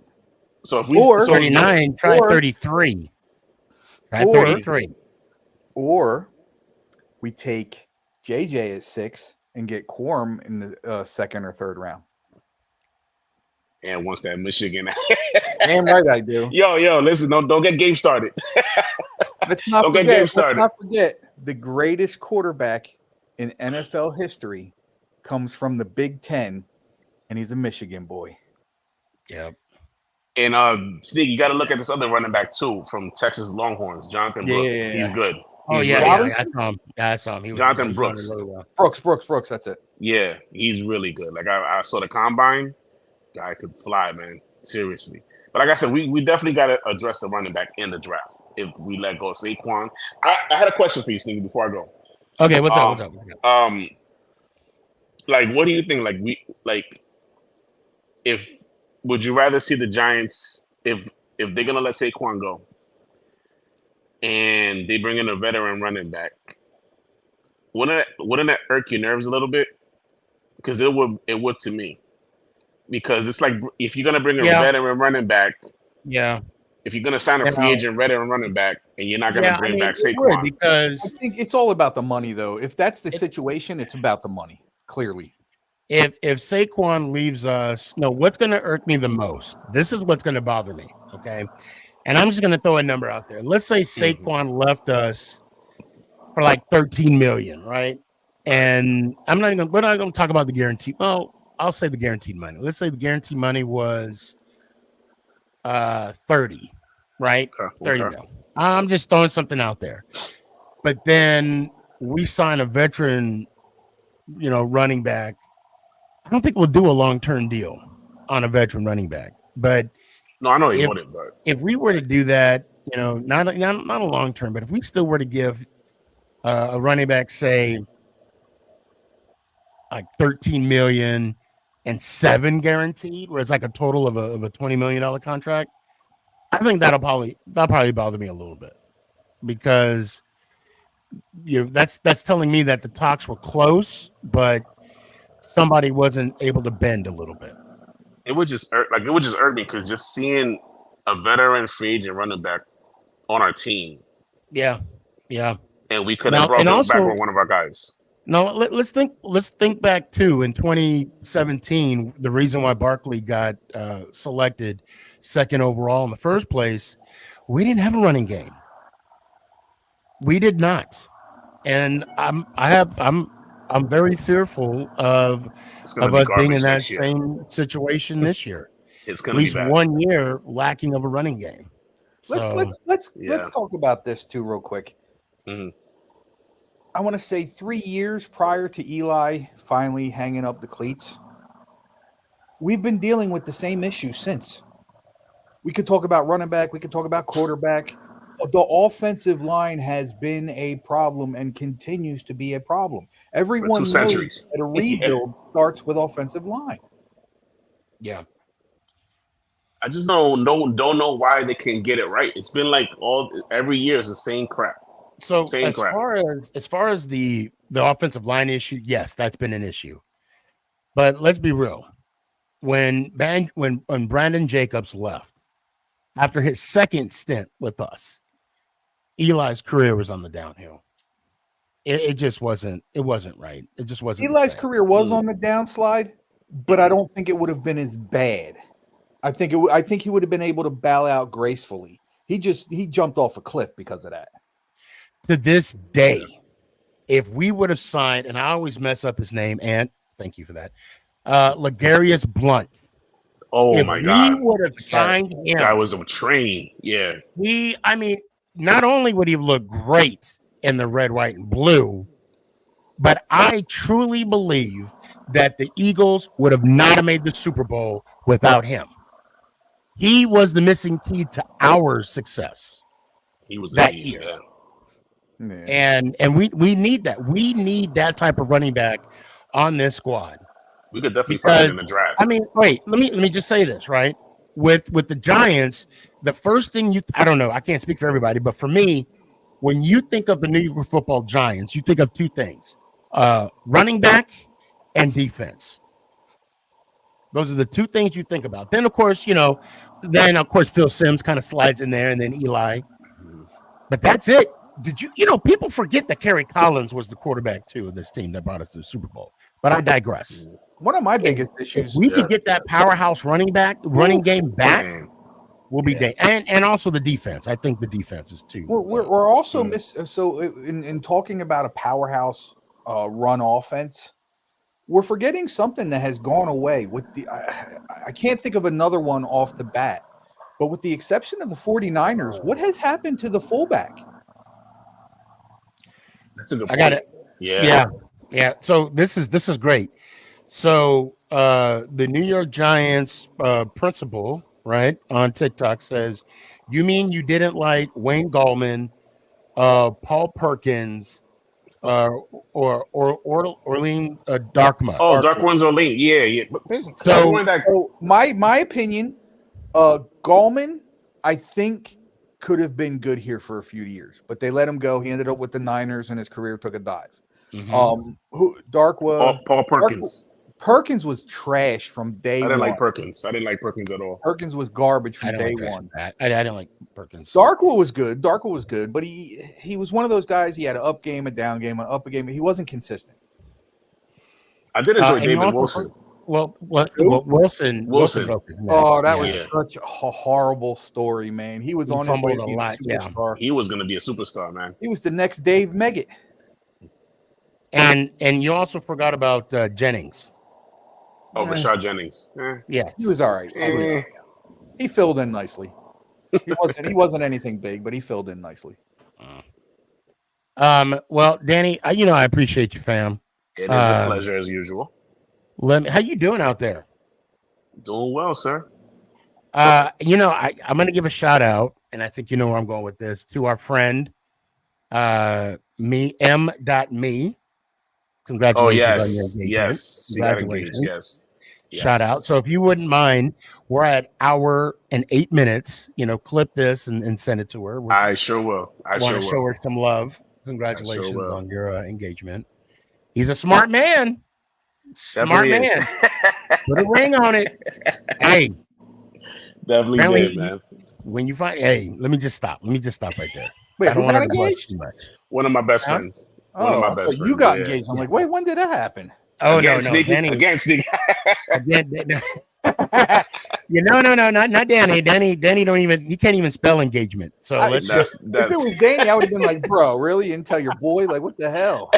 So if we Or- 39, try or- 33. Try or- 33. Or we take JJ at 6 and get Quorum in the second or third round. and once that Michigan, Damn right I do. yo, listen, don't get game started. Let's not Don't get forget. game Let's started. not forget the greatest quarterback in NFL history comes from the Big Ten, and he's a Michigan boy. Yep. And Sneaky, you got to look at this other running back too from Texas Longhorns, Jonathan Brooks. Yeah. He's good. Oh He's yeah, really yeah, good. I saw him. He was, Jonathan he was Brooks. running really well. Brooks. That's it. Yeah, he's really good. Like I saw the combine, guy could fly, man. Seriously. But like I said, we definitely got to address the running back in the draft if we let go of Saquon. I had a question for you, Sneaky, before I go. Okay, what's up? Like, what do you think? If would you rather see the Giants if they're gonna let Saquon go and they bring in a veteran running back? Wouldn't that irk your nerves a little bit? Because it would to me. Because it's like if you're gonna bring a veteran running back, if you're gonna sign a free agent veteran running back, and you're not gonna bring back Saquon, because I think it's all about the money, though. If that's the situation, it's about the money. Clearly, if Saquon leaves us, no, what's going to irk me the most? This is what's going to bother me. Okay, and I'm just going to throw a number out there. Let's say Saquon left us for like 13 million, right? And we're not going to talk about the guarantee. Well, I'll say the guaranteed money. Let's say the guaranteed money was 30, right? Okay. 30 mil. I'm just throwing something out there. But then we sign a veteran, running back. I don't think we'll do a long-term deal on a veteran running back. But no, I know he wouldn't. But if we were to do that, you know, not a long term, but if we still were to give a running back, say, like 13 million and 7 guaranteed, where it's like a total of a $20 million contract, I think that'll probably bother me a little bit, because you know that's telling me that the talks were close, but somebody wasn't able to bend a little bit. It would just irk me because just seeing a veteran free agent running back on our team, Yeah, and we could have Now, brought and him also, back with one of our guys. no, let's think back to in 2017, the reason why Barkley got selected second overall in the first place, we didn't have a running game. We did not, and I'm very fearful of It's gonna be us being in garbage that next year. same situation this year. It's At gonna be least bad. 1 year lacking of a running game. So Let's talk about this too real quick. Mhm. I want to say 3 years prior to Eli finally hanging up the cleats, we've been dealing with the same issue since. We could talk about running back, we could talk about quarterback. The offensive line has been a problem and continues to be a problem. Everyone knows centuries. that a rebuild starts with offensive line. Yeah. I just don't know why they can't get it right. It's been like every year is the same crap. So Same as crap. far as the offensive line issue, yes, that's been an issue. But let's be real. When Brandon Jacobs left after his second stint with us, Eli's career was on the downhill. It just wasn't. It wasn't right. It just wasn't. Eli's career was on the downslide, but I don't think it would have been as bad. I think he would have been able to bow out gracefully. He jumped off a cliff because of that. To this day, if we would have signed, and I always mess up his name, and thank you for that, Legarius Blunt. Oh if my God! we would have signed him, Guy was a train. Yeah. Not only would he look great in the red, white, and blue, but I truly believe that the Eagles would have not have made the Super Bowl without him. He was the missing key to our success. He was that year. Yeah. And we need that. We need that type of running back on this squad. We could definitely find it in the draft. I mean, wait, let me just say this, right? With the Giants, the first thing I don't know, I can't speak for everybody, but for me, when you think of the New York Football Giants, you think of two things: running back and defense. Those are the two things you think about. Then, of course, Phil Simms kind of slides in there, and then Eli. But that's it. People forget that Kerry Collins was the quarterback too of this team that brought us to the Super Bowl. But I digress. One of my biggest issues. If we could get that powerhouse running game back, we'll be day. And also the defense. I think the defense is too. We're also in talking about a powerhouse run offense. We're forgetting something that has gone away with I can't think of another one off the bat, but with the exception of the 49ers, what has happened to the fullback? That's a good point. I got it. Yeah. So this is great. So the New York Giants principal, right, on TikTok says, "You mean you didn't like Wayne Gallman, Paul Perkins, or Orlean Darkma?" Oh, Dark One's Orlean. Yeah. So my opinion, Gallman, I think, could have been good here for a few years, but they let him go. He ended up with the Niners, and his career took a dive. Mm-hmm. Paul Perkins. Perkins was trash from day one. I didn't like Perkins. I didn't like Perkins at all. Perkins was garbage from day one. I didn't like Perkins. Darkwa was good, but he was one of those guys. He had an up game, a down game, an up game. He wasn't consistent. I did enjoy David Wilson. Wilson broke his neck. Oh, that was such a horrible story, man. He was on his way to be a superstar. He was going to be a superstar, man. He was the next Dave Meggett. And you also forgot about Jennings. Oh, Rashad Jennings. Yeah, he was all right. He filled in nicely. He wasn't anything big, but he filled in nicely. Well, Danny, I appreciate you, fam. It is a pleasure as usual. How you doing out there? Doing well, sir. I'm going to give a shout out, and I think you know where I'm going with this, to our friend, me. Congratulations Oh on your yes, engagement. yes, she got engaged. Congratulations. Yes, Shout out. yes. So if you wouldn't mind, we're at hour and 8 minutes. Clip this and send it to her. We I sure will. I want sure to show will. her some love. I sure Congratulations will. on your engagement. He's a smart man. Smart Definitely is. man. Put a ring on it. Hey, Definitely apparently, did, man. when you find, hey, let me just stop right there. Wait, I don't who want got her to blush engaged? too much. One of my best Huh? friends. One of Oh, my I best thought you friends. got Yeah. engaged. I'm like, wait, when did that happen? Oh Again, no, sneaky. Danny. Again, sneaky. Again, no, not Danny. Danny don't even. He can't even spell engagement. So let's just. If it was Danny, I would have been like, bro, really? You didn't tell your boy? Like, what the hell?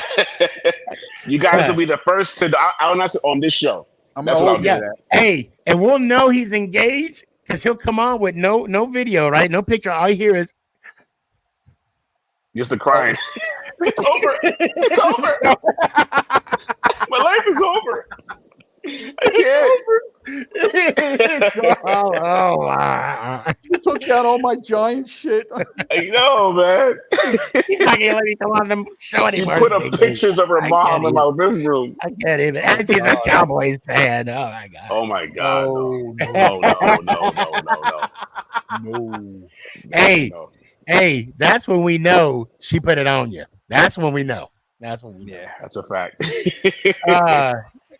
You guys will be the first to. I'll not on this show. I'm That's gonna what I'll hold do. you to that. Hey, and we'll know he's engaged because he'll come on with no video, right? No picture. All you hear is Just the crying. It's over. It's over. My life is over. I oh, You took down all my giant shit. I know, man. He's not gonna let me come on the show You anymore. put up pictures of her mom in my living room. I can't even. And she's a Cowboys fan. Oh my god. Oh my god. No. Hey, hey, that's when we know she put it on you. That's when we know. That's a fact.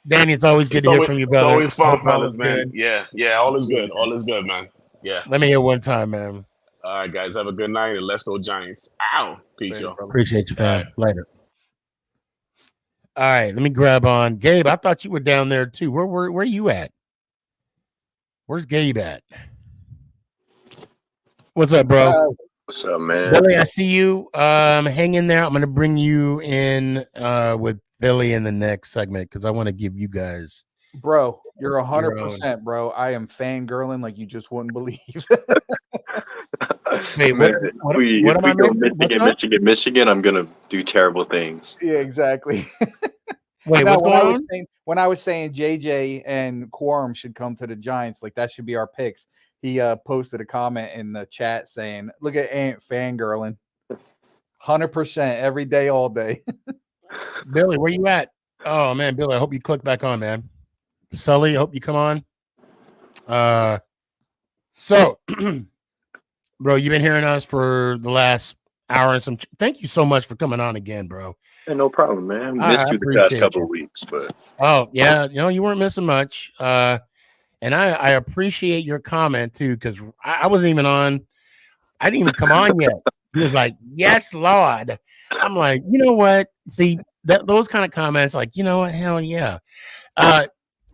Danny, it's always good to hear from you, brother. It's always fun, Hope all fellas, is man. good. Yeah, all is good. All is good, man. Yeah. Let me hear one time, man. All right, guys, have a good night and let's go Giants. Ow. Peace, y'all. Appreciate you, fam. Later. All right, let me grab on Gabe. I thought you were down there too. Where you at? Where's Gabe at? What's up, bro? What's up, man? Billy, I see you. Hang in there. I'm gonna bring you in with Billy in the next segment because I want to give you guys. Bro, you're 100%, bro. I am fangirling like you just wouldn't believe. Wait, Man, what if we am I go missing? Michigan, I'm gonna do terrible things. Yeah, exactly. Wait, what's going on? When I was saying JJ and Quorum should come to the Giants, like that should be our picks. He posted a comment in the chat saying, "Look at Ant fangirling, 100% every day, all day." Billy, where you at? Oh man, Billy, I hope you click back on, man. Sully, I hope you come on. So, bro, you've been hearing us for the last hour and some. Thank you so much for coming on again, bro. Hey, no problem, man. Missed you the past couple of weeks, but yeah, you weren't missing much. And I appreciate your comment too, because I wasn't even on. I didn't even come on yet. He was like, "Yes, Lord." I'm like, you know what? See those kind of comments, like, you know what? Hell yeah.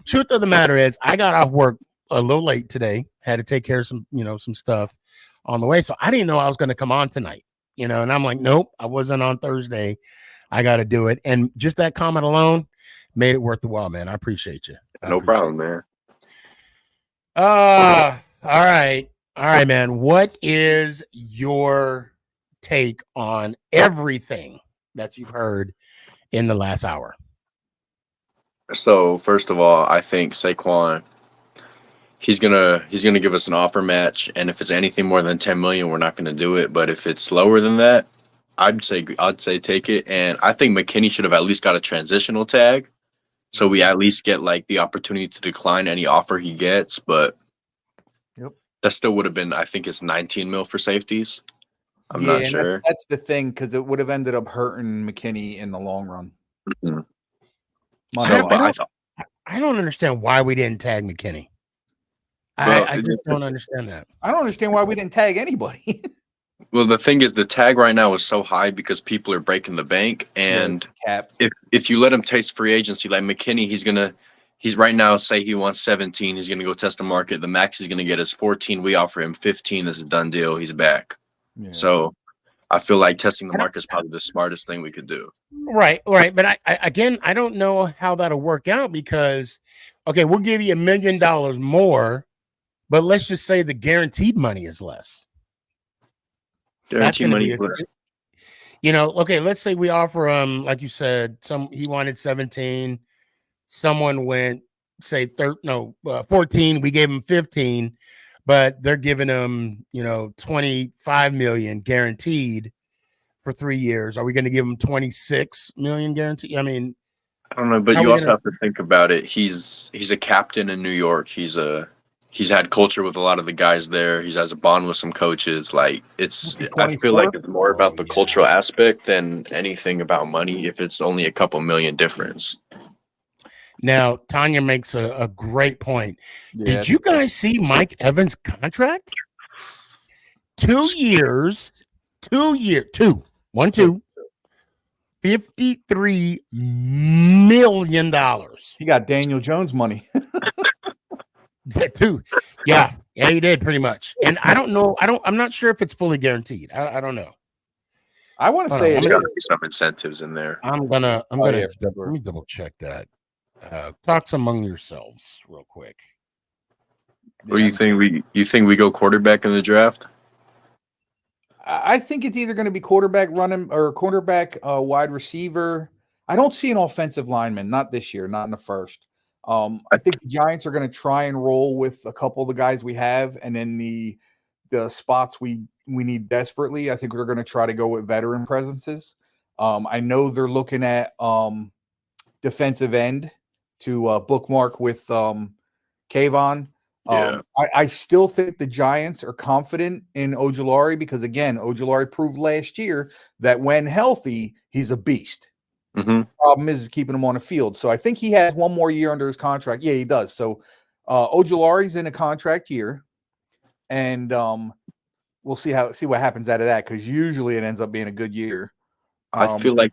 Truth of the matter is, I got off work a little late today. Had to take care of some stuff on the way, so I didn't know I was going to come on tonight. And I'm like, nope, I wasn't on Thursday. I got to do it, and just that comment alone made it worth the while, man. I appreciate you. No problem, man. All right, man. What is your take on everything that you've heard in the last hour? So first of all, I think Saquon, he's gonna give us an offer match, and if it's anything more than 10 million, we're not gonna do it. But if it's lower than that, I'd say take it. And I think McKinney should have at least got a transitional tag, so we at least get like the opportunity to decline any offer he gets. But that still would have been, I think it's 19 mil for safeties. I'm not sure. That's the thing, because it would have ended up hurting McKinney in the long run. Mm-hmm. So I don't understand why we didn't tag McKinney. I just don't understand that. I don't understand why we didn't tag anybody. Well, the thing is, the tag right now is so high because people are breaking the bank, and if you let him taste free agency, like McKinney, he's right now, say he wants 17, he's gonna go test the market. The max he's gonna get is 14. We offer him 15. This is a done deal. He's back. Yeah. So I feel like testing the market is probably the smartest thing we could do. Right. But I don't know how that'll work out because, okay, we'll give you $1 million more, but let's just say the guaranteed money is less. Guaranteed money is less. Okay, let's say we offer him, like you said, he wanted 17. Someone went, say, 14. We gave him 15. but they're giving him, 25 million guaranteed for 3 years. Are we going to give him 26 million guaranteed? I mean, I don't know, but how are you we also gonna? have to think about it. He's a captain in New York. He's had culture with a lot of the guys there. He has a bond with some coaches. Like I feel like 24? it's more about Oh, the yeah. cultural aspect than anything about money. If it's only a couple million difference. Now, Tanya makes a great point. Yeah, Did you guys see Mike Evans' contract? 2 years, 2 $53 million. he got Daniel Jones money. That too. Yeah, he did pretty much. And I don't know. I'm not sure if it's fully guaranteed. I don't know. I want to Hold say on, There's it got to is. be some incentives in there. I'm gonna Oh, yeah, for let sure. me double check that. Talks among yourselves real quick. What do you think? You think we go quarterback in the draft? I think it's either going to be quarterback running or quarterback wide receiver. I don't see an offensive lineman, not this year, not in the first. I think the Giants are going to try and roll with a couple of the guys we have, and then the spots we need desperately. I think we're going to try to go with veteran presences. I know they're looking at defensive end to bookmark with Kayvon. Yeah. I still think the Giants are confident in Ojulari because, again, Ojulari proved last year that when healthy, he's a beast. Mm-hmm. Problem is keeping him on the field. So I think he has one more year under his contract. Yeah, he does. So Ojulari's in a contract year, and we'll see what happens out of that because usually it ends up being a good year. I feel like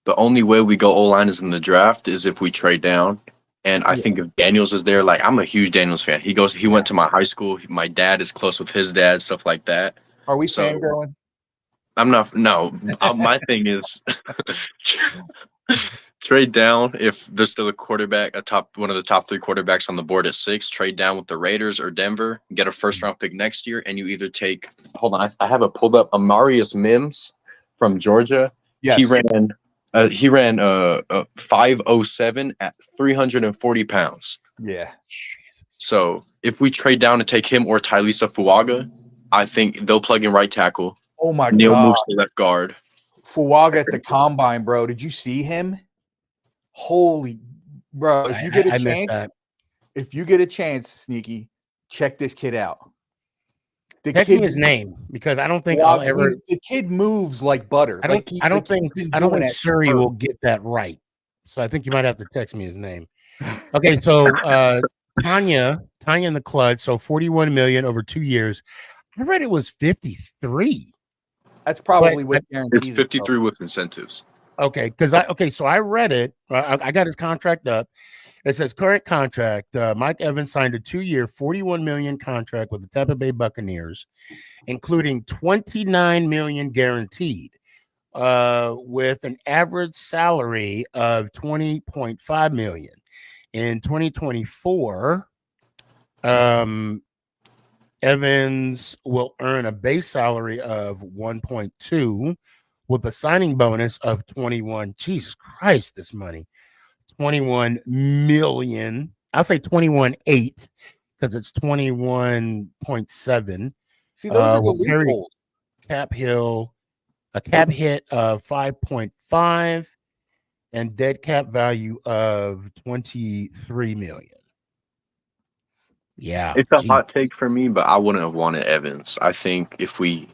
the only way we go O-line is in the draft is if we trade down. And I think if Daniels is there, like I'm a huge Daniels fan. He went to my high school. My dad is close with his dad, stuff like that. Are we So fangirling? I'm not. No, my thing is trade down if there's still a quarterback, one of the top 3 quarterbacks on the board at 6. Trade down with the Raiders or Denver. Get a first round pick next year, and you either take. Hold on, I have it pulled up. Amarius Mims from Georgia. Yes. He ran 507 at 340 pounds. Yeah. So if we trade down to take him or Tylisa Fuaga, I think they'll plug in right tackle. Oh my Neil God. moves to left guard. Fuaga at the combine, bro. Did you see him? Holy, bro! If you get a chance, Sneaky, check this kid out. Text me his name because I don't think I'll ever. The kid moves like butter. I don't think Surrey will get that right. So I think you might have to text me his name. Okay, so Tanya in the clutch. So 41 million over 2 years. I read it was 53. That's probably with guarantees. It's 53 with incentives. Okay, so I read it. I got his contract up. It says current contract. Mike Evans signed a 2-year, 41 million contract with the Tampa Bay Buccaneers, including 29 million guaranteed, with an average salary of 20.5 million. In 2024, Evans will earn a base salary of 1.2 with a signing bonus of 21. Jesus Christ, this money. 21 million. I'll say 21.8 because it's 21.7. See, those are the loopholes. A cap hit of 5.5 and dead cap value of 23 million. Yeah. It's a hot take for me, but I wouldn't have wanted Evans. I think if we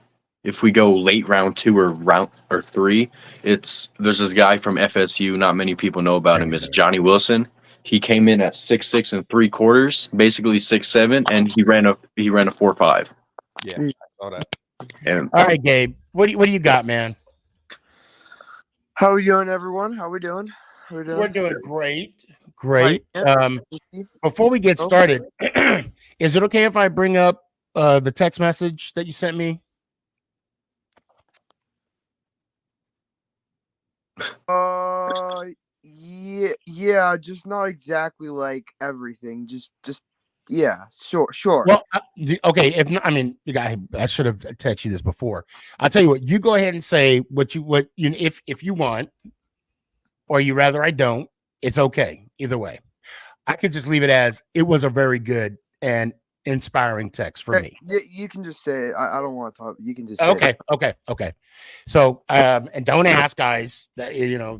go late round 2 or round 3, there's this guy from FSU. Not many people know about him. It's Johnny Wilson. He came in at 6'6" and 3/4, basically 6'7", and he ran a 4.5. Yeah, I saw that. And all right, Gabe, what do you got, man? How are we doing, everyone? How we doing? We're doing great. Before we get started, is it okay if I bring up the text message that you sent me? Yeah, just not exactly like everything. Just yeah, sure. Well, okay. If not, I mean, I should have texted you this before. I'll tell you what. You go ahead and say what you if you want, or you rather I don't. It's okay either way. I could just leave it as it was a very good and inspiring text for me. You can just say it. I don't want to talk. You can just say Okay, it. okay. So, and don't ask guys that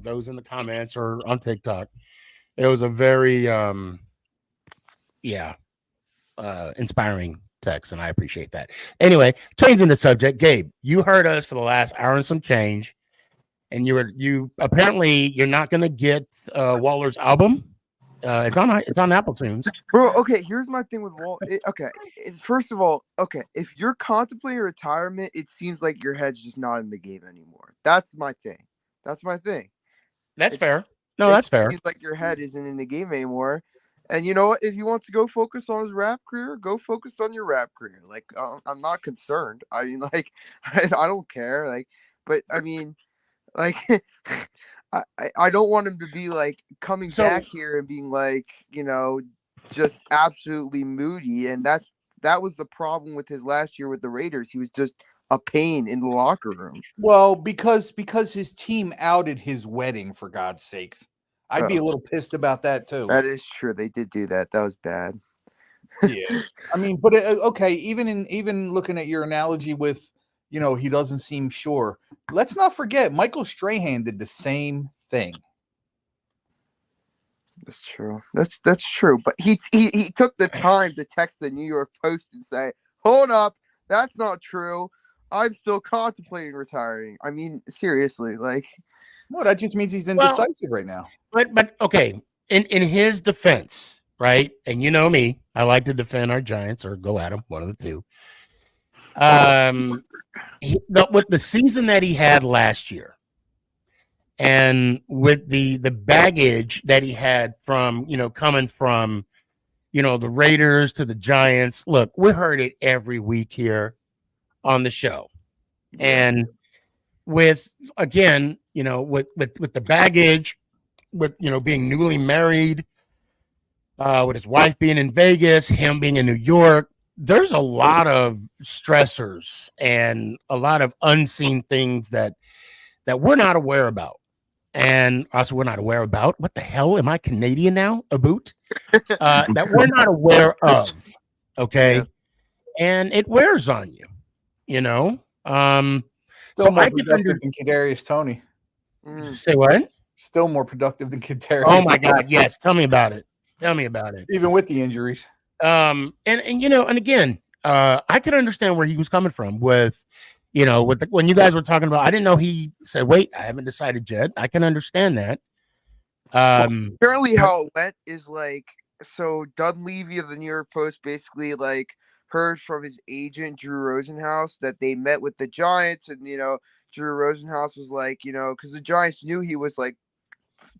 those in the comments or on TikTok. It was a very inspiring text, and I appreciate that. Anyway, changing the subject, Gabe, you heard us for the last hour and some change, and you apparently you're not going to get Waller's album. It's on Apple Tunes. Bro, okay, here's my thing with Walt. First of all, okay, if you're contemplating retirement, it seems like your head's just not in the game anymore. That's my thing. That's fair. No, that's fair. It seems like your head isn't in the game anymore. And you know what? If he wants to go focus on his rap career, go focus on your rap career. Like, I'm not concerned. I mean, like, I don't care. Like, but I mean, like, I don't want him to be like coming back here and being like, just absolutely moody. And that was the problem with his last year with the Raiders. He was just a pain in the locker room. Well, because his team outed his wedding, for God's sakes. I'd be a little pissed about that too. That is true. They did do that. That was bad. Yeah. I mean, but okay, even looking at your analogy with, he doesn't seem sure. Let's not forget Michael Strahan did the same thing. That's true. That's true. But he took the time to text the New York Post and say, "Hold up, that's not true. I'm still contemplating retiring." I mean, seriously, like. Well, that just means he's indecisive right now. But okay, in his defense, right? And you know me, I like to defend our Giants or go at them, one of the two. With the season that he had last year, and with the baggage that he had from coming from the Raiders to the Giants. Look, we heard it every week here on the show, and with again, with the baggage, with being newly married, with his wife being in Vegas, him being in New York, there's a lot of stressors and a lot of unseen things that we're not aware about. And also we're not aware about. What the hell? Am I Canadian now? A boot? That we're not aware of. Okay. Yeah. And it wears on you, Still more productive than Kadarius Toney. Say what? Still more productive than Kadarius. Oh my God! Yes, tell me about it. Even with the injuries. And again, I could understand where he was coming from with, when you guys were talking about. I didn't know he said, "Wait, I haven't decided yet." I can understand that. Apparently, how it went is like so. Dunleavy of the New York Post basically like heard from his agent Drew Rosenhaus that they met with the Giants, and Drew Rosenhaus was like, because the Giants knew he was like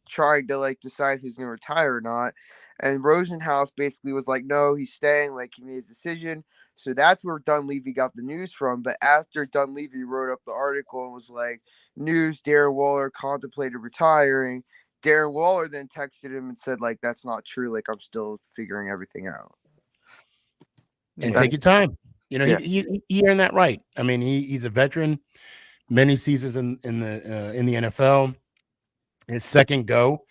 trying to like decide if he's gonna retire or not, and Rosenhaus basically was like, no, he's staying. Like he made a decision. So that's where Dunleavy got the news from. But after Dunleavy wrote up the article and was like, news, Darren Waller contemplated retiring, Darren Waller then texted him and said, like, that's not true. Like, I'm still figuring everything out. And take your time. He earned that right. I mean, he's a veteran, many seasons in the NFL. His second go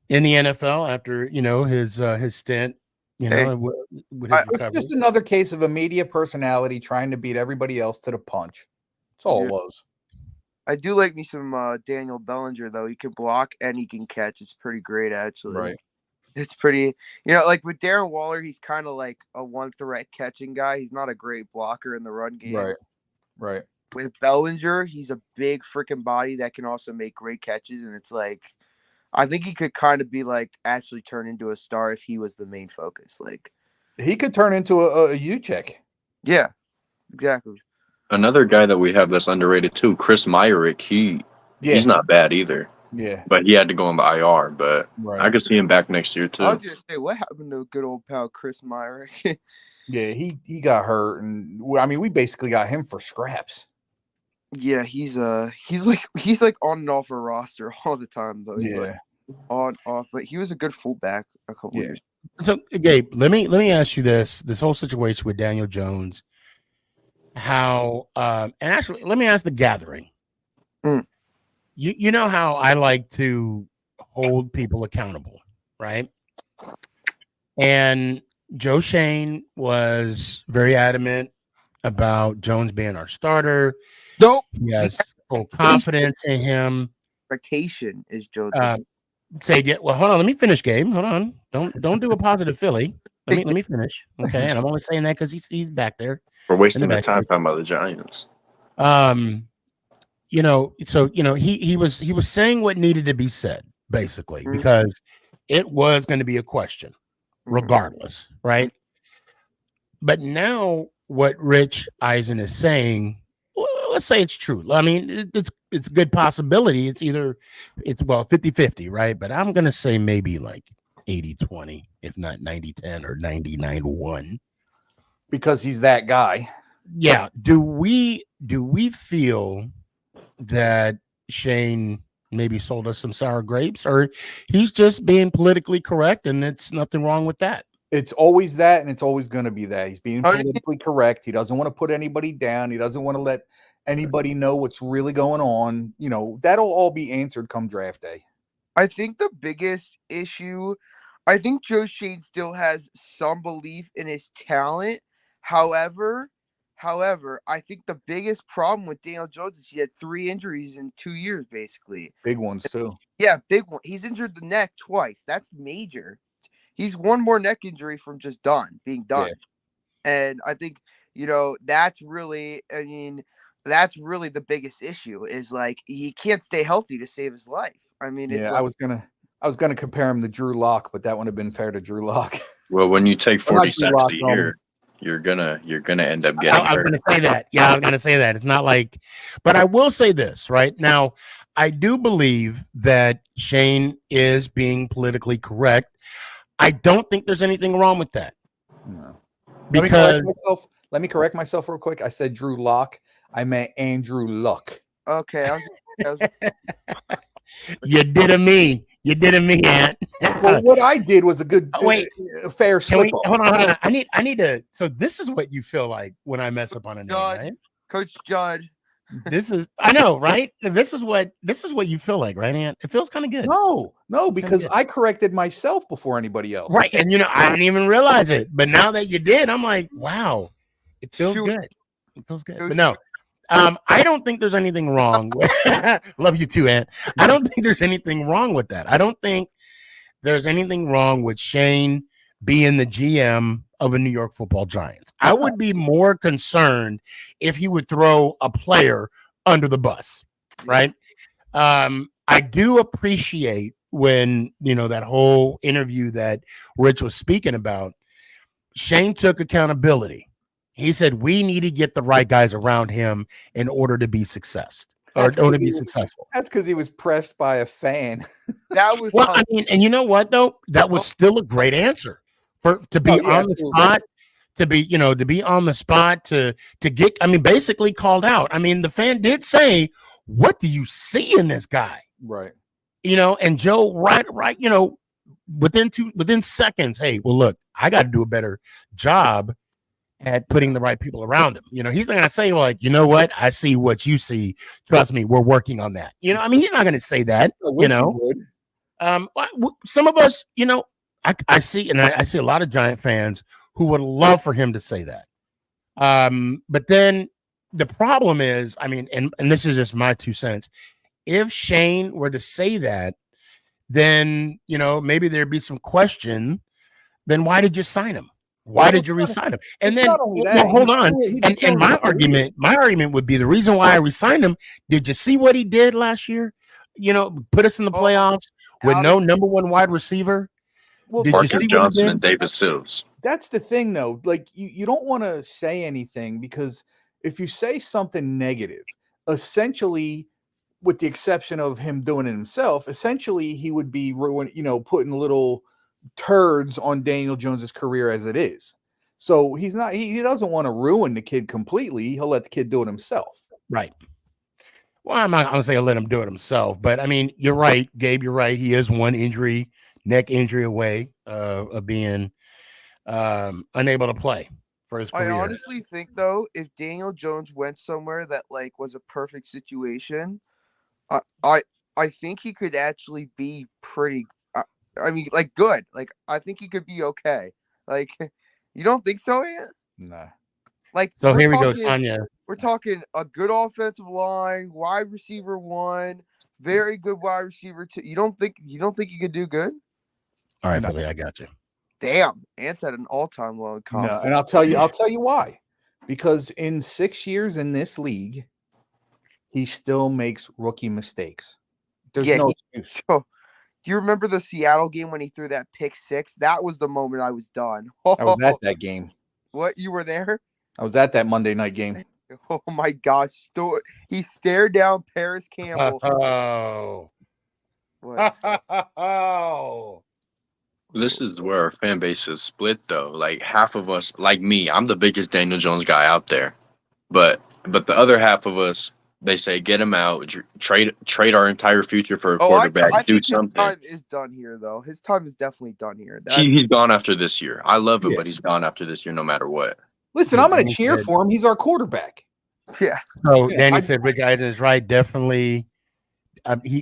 in the NFL after his stint. With his it's just another case of a media personality trying to beat everybody else to the punch. That's all it was. I do like me some Daniel Bellinger though. He can block and he can catch. It's pretty great actually. Right. It's pretty, like with Darren Waller, he's kind of like a one threat catching guy. He's not a great blocker in the run game. Right. With Bellinger, he's a big freaking body that can also make great catches. And it's like, I think he could kind of be like actually turn into a star if he was the main focus. Like he could turn into a U-check. Yeah, exactly. Another guy that we have that's underrated too, Chris Myrick. He's not bad either. Yeah, but he had to go on the IR. But I could see him back next year too. I was gonna say, what happened to good old pal Chris Myrick? Yeah, he got hurt, and I mean, we basically got him for scraps. Yeah, he's like on and off a roster all the time though. He's like on off, but he was a good fullback a couple years. So Gabe, let me ask you this whole situation with Daniel Jones. How and actually let me ask the gathering. You know how I like to hold people accountable, right? And Joe Shane was very adamant about Jones being our starter. Nope. He has full confidence in him. Expectation is Jones. Well, hold on. Let me finish, Gabe. Hold on. Don't do a positive Philly. Let me finish. Okay, and I'm only saying that because he's back there. We're wasting the back time talking about the Giants. He was saying what needed to be said, basically, because it was going to be a question, regardless, right? But now what Rich Eisen is saying, well, let's say it's true. I mean, it's a good possibility. It's 50-50, right? But I'm going to say maybe like 80-20, if not 90-10 or 99-1. Because he's that guy. Yeah. Do we feel that Shane maybe sold us some sour grapes, or he's just being politically correct and it's nothing wrong with that? It's always that, and it's always going to be that. He's being politically correct. He doesn't want to put anybody down. He doesn't want to let anybody know what's really going on. You know, that'll all be answered come draft day. I think the biggest issue, I think Joe Shane still has some belief in his talent. However, I think the biggest problem with Daniel Jones is he had 3 injuries in 2 years, basically. Big ones, too. Yeah, big one. He's injured the neck twice. That's major. He's one more neck injury from just being done. Yeah. And I think, that's really the biggest issue is like he can't stay healthy to save his life. I mean, it's I was gonna compare him to Drew Lock, but that wouldn't have been fair to Drew Lock. Well, when you take 40 sacks a year, you're gonna end up getting hurt. I was gonna say that. Yeah, I was gonna say that. It's not like, but I will say this right now. I do believe that Shane is being politically correct. I don't think there's anything wrong with that. No. Because let me correct myself real quick. I said Drew Lock. I meant Andrew Luck. Okay. You did a me. You did a me, Ant. Well, what I did was a good, fair slip. Hold on. I need to. So this is what you feel like when I mess up on a name, right? Coach Judd. I know, right? This is what you feel like, right, Ant? It feels kind of good. No, because I corrected myself before anybody else. Right, and I didn't even realize it, but now that you did, I'm like, wow, it feels good. It feels good. But no, I don't think there's anything wrong with. Love you too, Ant. I don't think there's anything wrong with that. I don't think there's anything wrong with Shane being the GM of a New York Football Giants. I would be more concerned if he would throw a player under the bus, right? I do appreciate when, that whole interview that Rich was speaking about, Shane took accountability. He said, we need to get the right guys around him in order to be successful. That's because he was pressed by a fan. That was and you know what though? That was still a great answer to be on the spot, to be on the spot to get. I mean, basically called out. I mean, the fan did say, "What do you see in this guy?" Right. And Joe, right. Within seconds, hey, well, look, I got to do a better job at putting the right people around him. He's not going to say, like, you know what? I see what you see. Trust me, we're working on that. I mean, he's not going to say that, some of us, I see a lot of Giant fans who would love for him to say that. But then the problem is, I mean, and this is just my 2 cents. If Shane were to say that, then, maybe there'd be some question. Then why did you sign him? Why did you resign him? And then, hold on. And my argument would be the reason why I resigned him. Did you see what he did last year? Put us in the playoffs with no number 1 wide receiver. Well, Parker Johnson and Davis Sills. That's the thing, though. Like, you don't want to say anything, because if you say something negative, essentially, with the exception of him doing it himself, essentially he would be putting little turds on Daniel Jones's career as it is. So he doesn't want to ruin the kid completely. He'll let the kid do it himself. Right. Well, I'm not going to say I'll let him do it himself, but I mean, you're right, Gabe, you're right. He is one neck injury away of being unable to play for his career. I honestly think, though, if Daniel Jones went somewhere that like was a perfect situation, I think he could actually be pretty. I mean, like, good. Like, I think he could be okay. Like, You don't think so, Ant? Nah. Like, So we're here we go, talking, Tanya. We're talking a good offensive line, wide receiver 1, very good wide receiver 2. You don't think you could do good? All right, Philly, I got you. Damn, Ant's at an all-time low in No, confidence. and I'll tell you why. Because in 6 years in this league, he still makes rookie mistakes. There's no excuse. Do you remember the Seattle game when he threw that pick 6? That was the moment I was done. I was at that game. What? You were there? I was at that Monday night game. Oh my gosh! He stared down Paris Campbell. Oh. What? This is where our fan base is split, though. Like half of us, like me, I'm the biggest Daniel Jones guy out there, but the other half of us, they say get him out, trade our entire future for a quarterback, I do think something. his time is done here, though. His time is definitely done here. He's gone after this year. I love him, Yeah. but he's gone after this year, no matter what. Listen, I'm going to cheer for him. He's our quarterback. Yeah. So Danny said Rich Eisen is right. Definitely,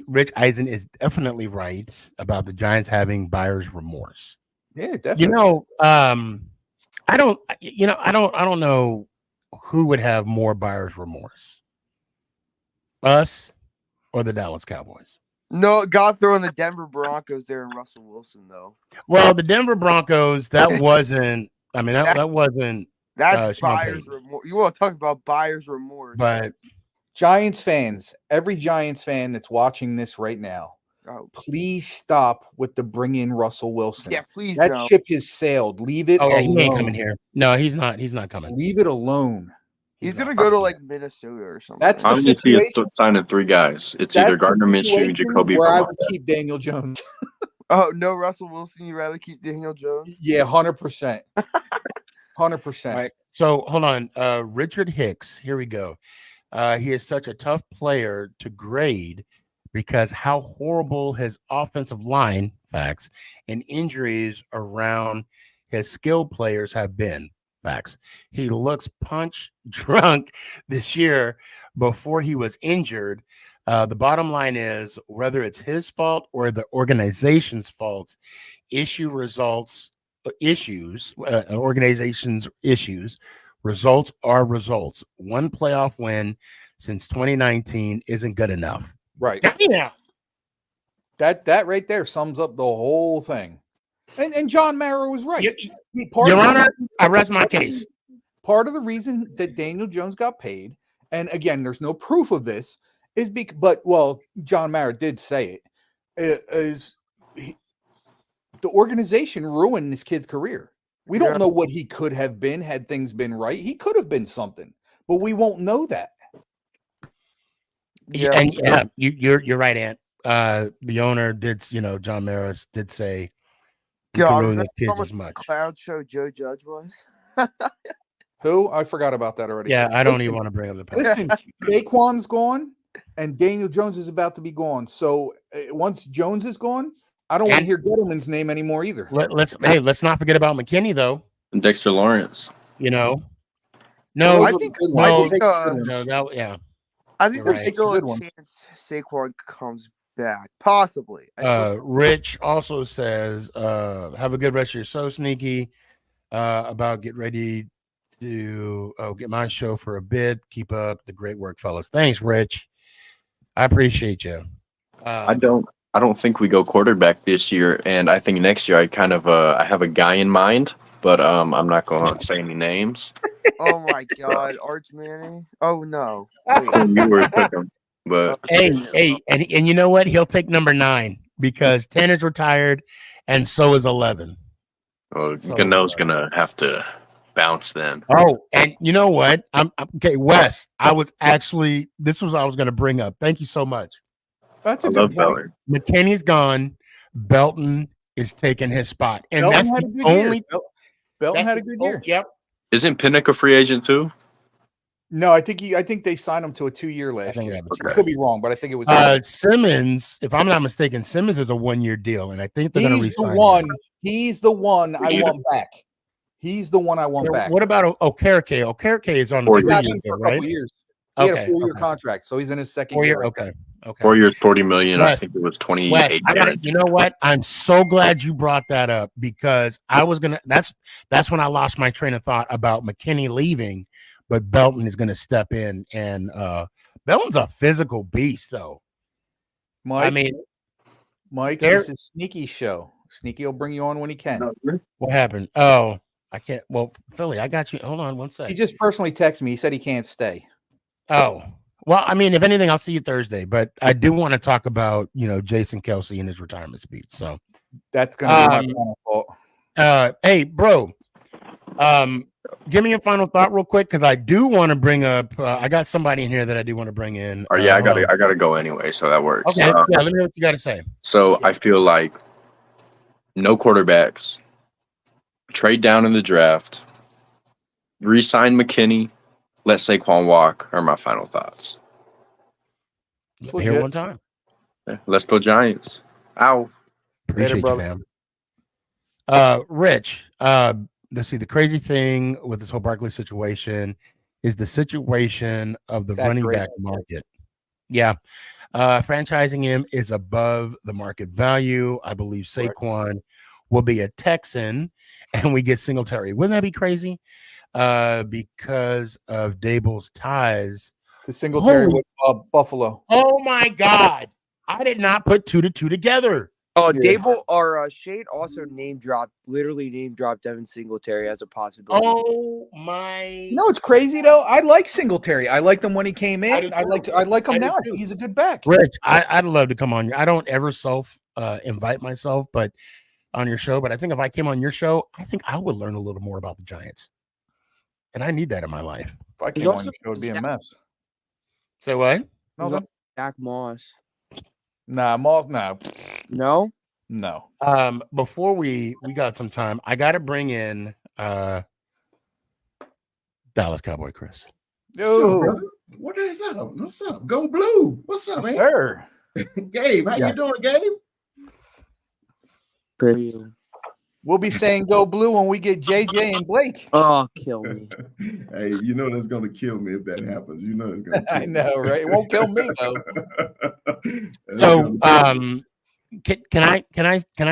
Rich Eisen is definitely right about the Giants having buyer's remorse. Yeah, definitely. You know, I don't know who would have more buyer's remorse, us or the Dallas Cowboys. No, got throwing the Denver Broncos there and Russell Wilson, though. Well, the Denver Broncos, that wasn't. I mean, that wasn't. That's Sean buyer's Payton. remorse. You want to talk about buyer's remorse? But Giants fans, every Giants fan that's watching this right now, please stop with the bring in Russell Wilson. Yeah, please. That ship has sailed. Leave it alone. He ain't coming here. No, he's not. He's not coming. Leave it alone. He's gonna go to like Minnesota or something. That's I'm the going to see us situation. signing 3 guys. It's either That's the Gardner Minshew, situation Jacoby where I Brissett. would keep Daniel Jones. Oh no, Russell Wilson. You rather keep Daniel Jones? Yeah, 100%. 100%. All right. So hold on. Richard Hicks. Here we go. He is such a tough player to grade because how horrible his offensive line facts and injuries around his skilled players have been. Facts. He looks punch drunk this year before he was injured. The bottom line is whether it's his fault or the organization's fault, organization's issues, results are results. One playoff win since 2019 isn't good enough. Right. Yeah. That right there sums up the whole thing. And John Mara was right. Your Honor, I rest my case. Part of the reason that Daniel Jones got paid, and again, there's no proof of this, is John Mara did say it, the organization ruined this kid's career. We don't know what he could have been had things been right. He could have been something, but we won't know that. Yeah, and you're right, Ant. The owner did, John Maris did say, God, ruin that's the how kids much as much. clown show Joe Judge was. Who? I forgot about that already. Yeah, I don't even want to bring up the past. Listen, Saquon's gone, and Daniel Jones is about to be gone. So once Jones is gone, I don't want to hear Gettleman's name anymore either. Let's not forget about McKinney though. And Dexter Lawrence. No, I think there's still a chance Saquon comes back, possibly. Rich also says, "Have a good rest of your show, Sneaky." About get ready to get my show for a bit. Keep up the great work, fellas. Thanks, Rich. I appreciate you. I don't think we go quarterback this year, and I think next year I have a guy in mind, but I'm not going to say any names. Oh my God, Arch Manning! Oh no, You were picking, but hey, and you know what? He'll take number 9 because 10 is retired, and so is 11. well, Gano's gonna have to bounce then. Oh, and you know what? I'm okay, Wes. I was going to bring up. Thank you so much. That's a good point. McKinney's gone. Belton is taking his spot, and Belton that's had the a good only. year. Belton had a good year. Yep. Isn't Pinnock a free agent too? No, I think they signed him to a 2-year last year. I could be wrong, but I think it was Simmons. If I'm not mistaken, Simmons is a 1-year deal, and I think they're going to resign him. He's the one I want back. He's the one I want back. What about Okereke? Okereke is on the 3-year deal, right? He had a Okay, 4-year okay. contract, so he's in his second 4 year. year. Okay, okay. 4 years, 40 million. I Wes, think it was Wes, 28 I got guaranteed. You know what? I'm so glad you brought that up because I was gonna. That's when I lost my train of thought about McKinney leaving, but Belton is gonna step in, and Belton's a physical beast, though. Mike, I mean, Mike, there. this is Sneaky show. Sneaky will bring you on when he can. What happened? Oh, I can't. Well, Philly, I got you. Hold on one He second. just personally texted me. He said he can't stay. Oh, well, I mean, if anything, I'll see you Thursday. But I do want to talk about Jason Kelsey and his retirement speech. So that's gonna be my final fault. Hey, bro, give me a final thought real quick because I do want to bring up. I got somebody in here that I do want to bring in. Or yeah, I gotta go anyway, so that works. Okay, yeah, let me know what you got to say. So I feel like no quarterbacks, trade down in the draft, re-sign McKinney, let Saquon walk are my final thoughts. Here one time. Let's go Giants. Ow. Appreciate you, fam. Rich, let's see. The crazy thing with this whole Barkley situation is the situation of the running back market. Yeah. Franchising him is above the market value. I believe Saquon will be a Texan and we get Singletary. Wouldn't that be crazy? Because of Dable's ties to Singletary with Buffalo. Oh my God. I did not put 2 to 2 together. Oh, Dable or Shade also literally name dropped Devin Singletary as a possibility. Oh my! No, it's crazy though. I like Singletary. I liked him when he came in. I like him now. I think he's a good back. Rich, I'd love to come on. I don't ever invite myself, but on your show. But I think if I came on your show, I think I would learn a little more about the Giants, and I need that in my life. If I came on your show, it'd be a mess. So what? Zach Moss. Nah, Moss. Nah. No. Before we got some time, I got to bring in Dallas Cowboy Chris. Yo, what is up? What's up? Go Blue. What's up, man? Sir. Gabe, how you doing, Gabe? Pretty. We'll be saying go Blue when we get JJ and Blake. Oh, kill me. Hey, you know that's gonna kill me if that happens. You know it's gonna kill I know, right? It won't kill me though. So can I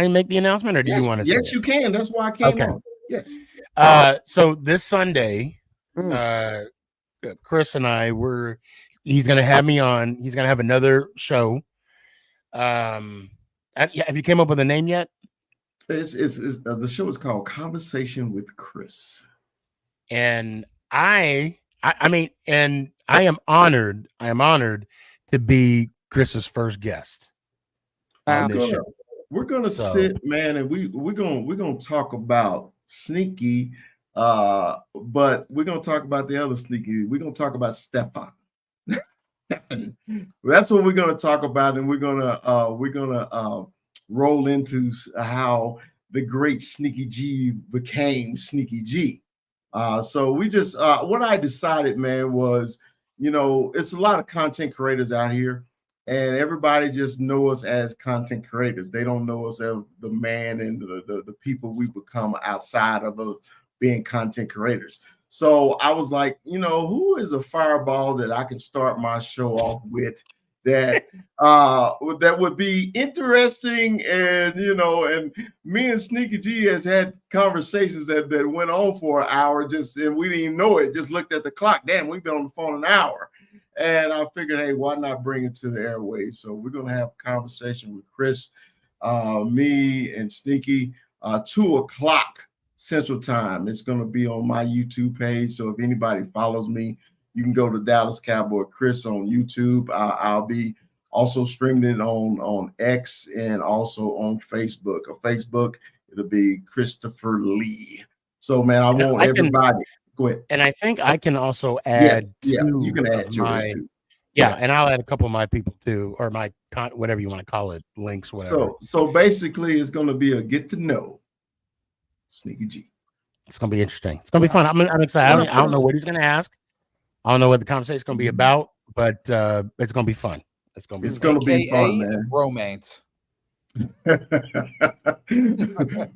make the announcement or do you want to Yes, you can. That's why I came on. Yes. So this Sunday, Chris and I he's gonna have me on. He's gonna have another show. Have you came up with a name yet? The show is called Conversation with Chris. And I am honored. I am honored to be Chris's first guest on this show. We're gonna sit, man, and we're gonna talk about Sneaky, but we're gonna talk about the other Sneaky. We're gonna talk about Stefan. That's what we're gonna talk about, and we're gonna roll into how the great SneakyG became SneakyG. So we just what I decided, man, was it's a lot of content creators out here. And everybody just know us as content creators. They don't know us as the man and the people we become outside of being content creators. So I was like, who is a fireball that I can start my show off with that would be interesting, and and me and SneakyG has had conversations that went on for an hour and we didn't even know it. Just looked at the clock. Damn, we've been on the phone an hour. And I figured, hey, why not bring it to the airways? So we're going to have a conversation with Chris, me, and Sneaky, 2:00 Central Time. It's going to be on my YouTube page. So if anybody follows me, you can go to Dallas Cowboy Chris on YouTube. I'll be also streaming it on X and also on Facebook. On Facebook, it'll be Christopher Lee. So, man, I want everybody. Go ahead. And I think I can also add you can add yours too. And I'll add a couple of my people too, or my whatever you want to call it, links, whatever. So basically, it's going to be a get to know SneakyG. It's going to be interesting. It's going to be fun. I'm excited. I don't know what he's going to ask. I don't know what the conversation is going to be about, but it's going to be fun. It's going to be fun, man. Romance.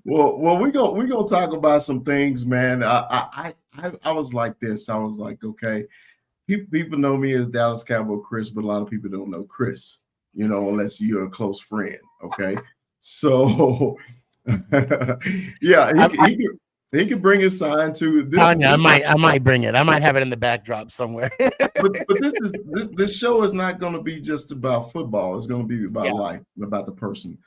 well, we're gonna talk about some things, man. I was like this. I was like, okay, people know me as Dallas Cowboy Chris, but a lot of people don't know Chris, unless you're a close friend. Okay. So, yeah, he could bring his sign to this. I might bring it. I might have it in the backdrop somewhere. but this show is not going to be just about football. It's going to be about life, about the person.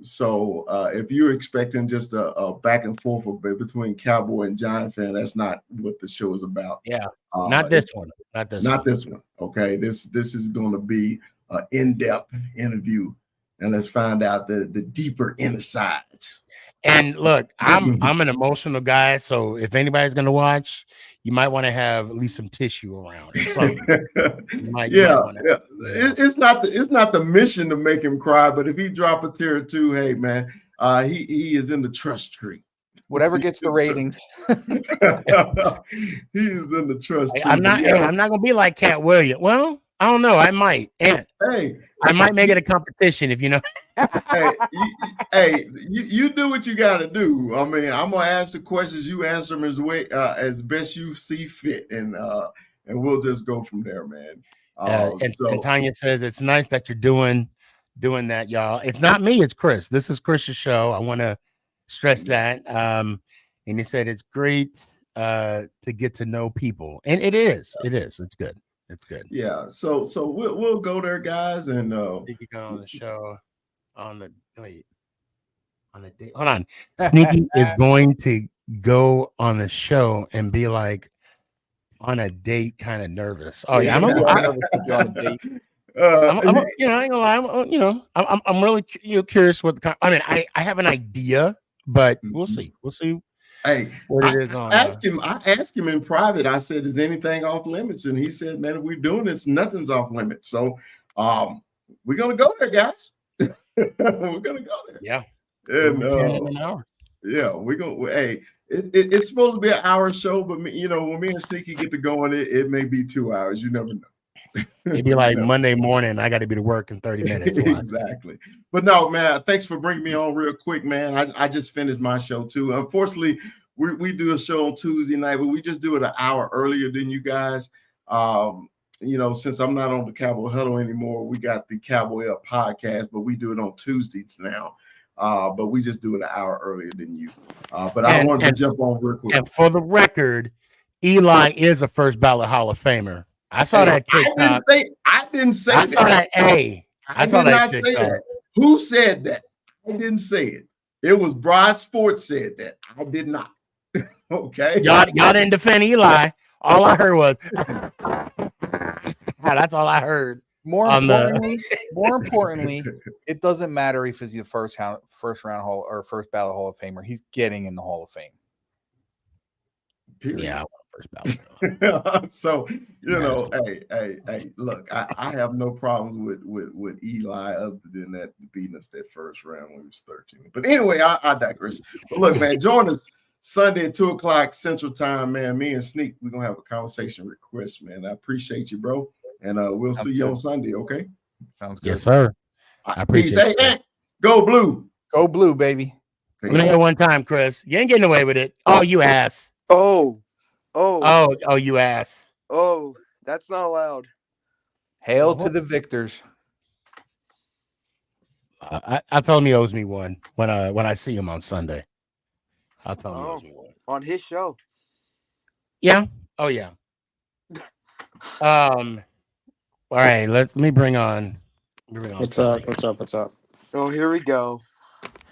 So if you're expecting just a back and forth between Cowboy and Giant fan, that's not what the show is about. Yeah, not this one. Not this one. Okay, this is going to be an in-depth interview, and let's find out the deeper insides. And look, I'm an emotional guy, so if anybody's gonna watch, you might want to have at least some tissue around. It's not the mission to make him cry, but if he drop a tear or two, hey man, he is in the trust tree. Whatever gets the ratings. He is in the trust tree. I'm not gonna be like Cat Williams. Well, I don't know. I might. And I might make it a competition if you know. You do what you got to do. I mean, I'm gonna ask the questions, you answer them as best you see fit, and we'll just go from there, man. And Tanya says it's nice that you're doing that, y'all. It's not me, it's Chris. This is Chris's show. I want to stress that. And he said it's great to get to know people, and it is. It's good. It's good. Yeah. So we'll go there, guys, and Sneaky go on the show on the date. Hold on. Sneaky is going to go on the show and be like on a date, kind of nervous. Oh yeah, I'm nervous to go on a date. I ain't gonna lie. I'm really curious what I have an idea, but we'll see. We'll see. Hey, I asked him in private. I said, "Is anything off limits?" And he said, "Man, if we're doing this, nothing's off limits." So, we're gonna go there, guys. We're gonna go there. Yeah. And yeah, we're gonna. Hey, it's supposed to be an hour show, but when me and Sneaky get to going, it may be 2 hours. You never know. It'd be like Monday morning. I got to be to work in 30 minutes. Exactly. But no, man, thanks for bringing me on real quick, man. I just finished my show too. Unfortunately, we do a show on Tuesday night, but we just do it an hour earlier than you guys. Since I'm not on the Cowboy Huddle anymore, we got the Cowboy Up podcast, but we do it on Tuesdays now. But we just do it an hour earlier than you. But I wanted to jump on real quick. And for the record, Eli is a first ballot Hall of Famer. I saw that TikTok. I didn't say that. I saw that. I saw that TikTok. Say that. Who said that? I didn't say it. It was Broad Sports said that. I did not. Okay. Y'all didn't defend Eli. All I heard was that's all I heard. More importantly, it doesn't matter if he's the first round Hall or first ballot Hall of Famer. He's getting in the Hall of Fame. Period. Yeah, first ballot. So hey, look, I have no problems with Eli other than that beating us that first round when we was 13. But anyway, I digress. But look, man, join us Sunday at 2:00 Central Time, man. Me and Sneak, we're gonna have a conversation request, man. I appreciate you, bro. And we'll see you on Sunday, okay? Sounds good. Yes, sir. I appreciate it. Go blue. Go blue, baby. I'm gonna hit one time, Chris. You ain't getting away with it. Oh, you ass. Oh, you ass. Oh, that's not allowed. Hail to the victors. I'll tell him he owes me one when I see him on Sunday. I'll tell him he owes me one. On his show. Yeah. Oh yeah. All right, let me bring on. What's up? Oh, here we go.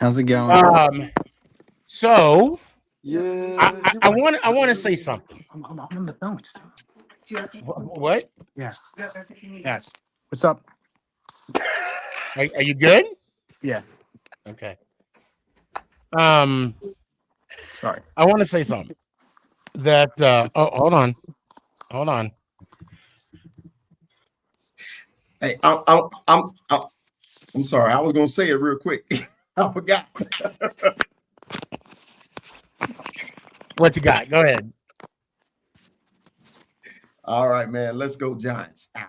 How's it going? So yeah, I want to say something. I'm on the phone. What? Yes. What's up? Are you good? Yeah. Okay. Sorry. I want to say something. That hold on. Hey, I'm sorry. I was gonna say it real quick. I forgot. What you got? Go ahead. All right, man. Let's go Giants. Ow.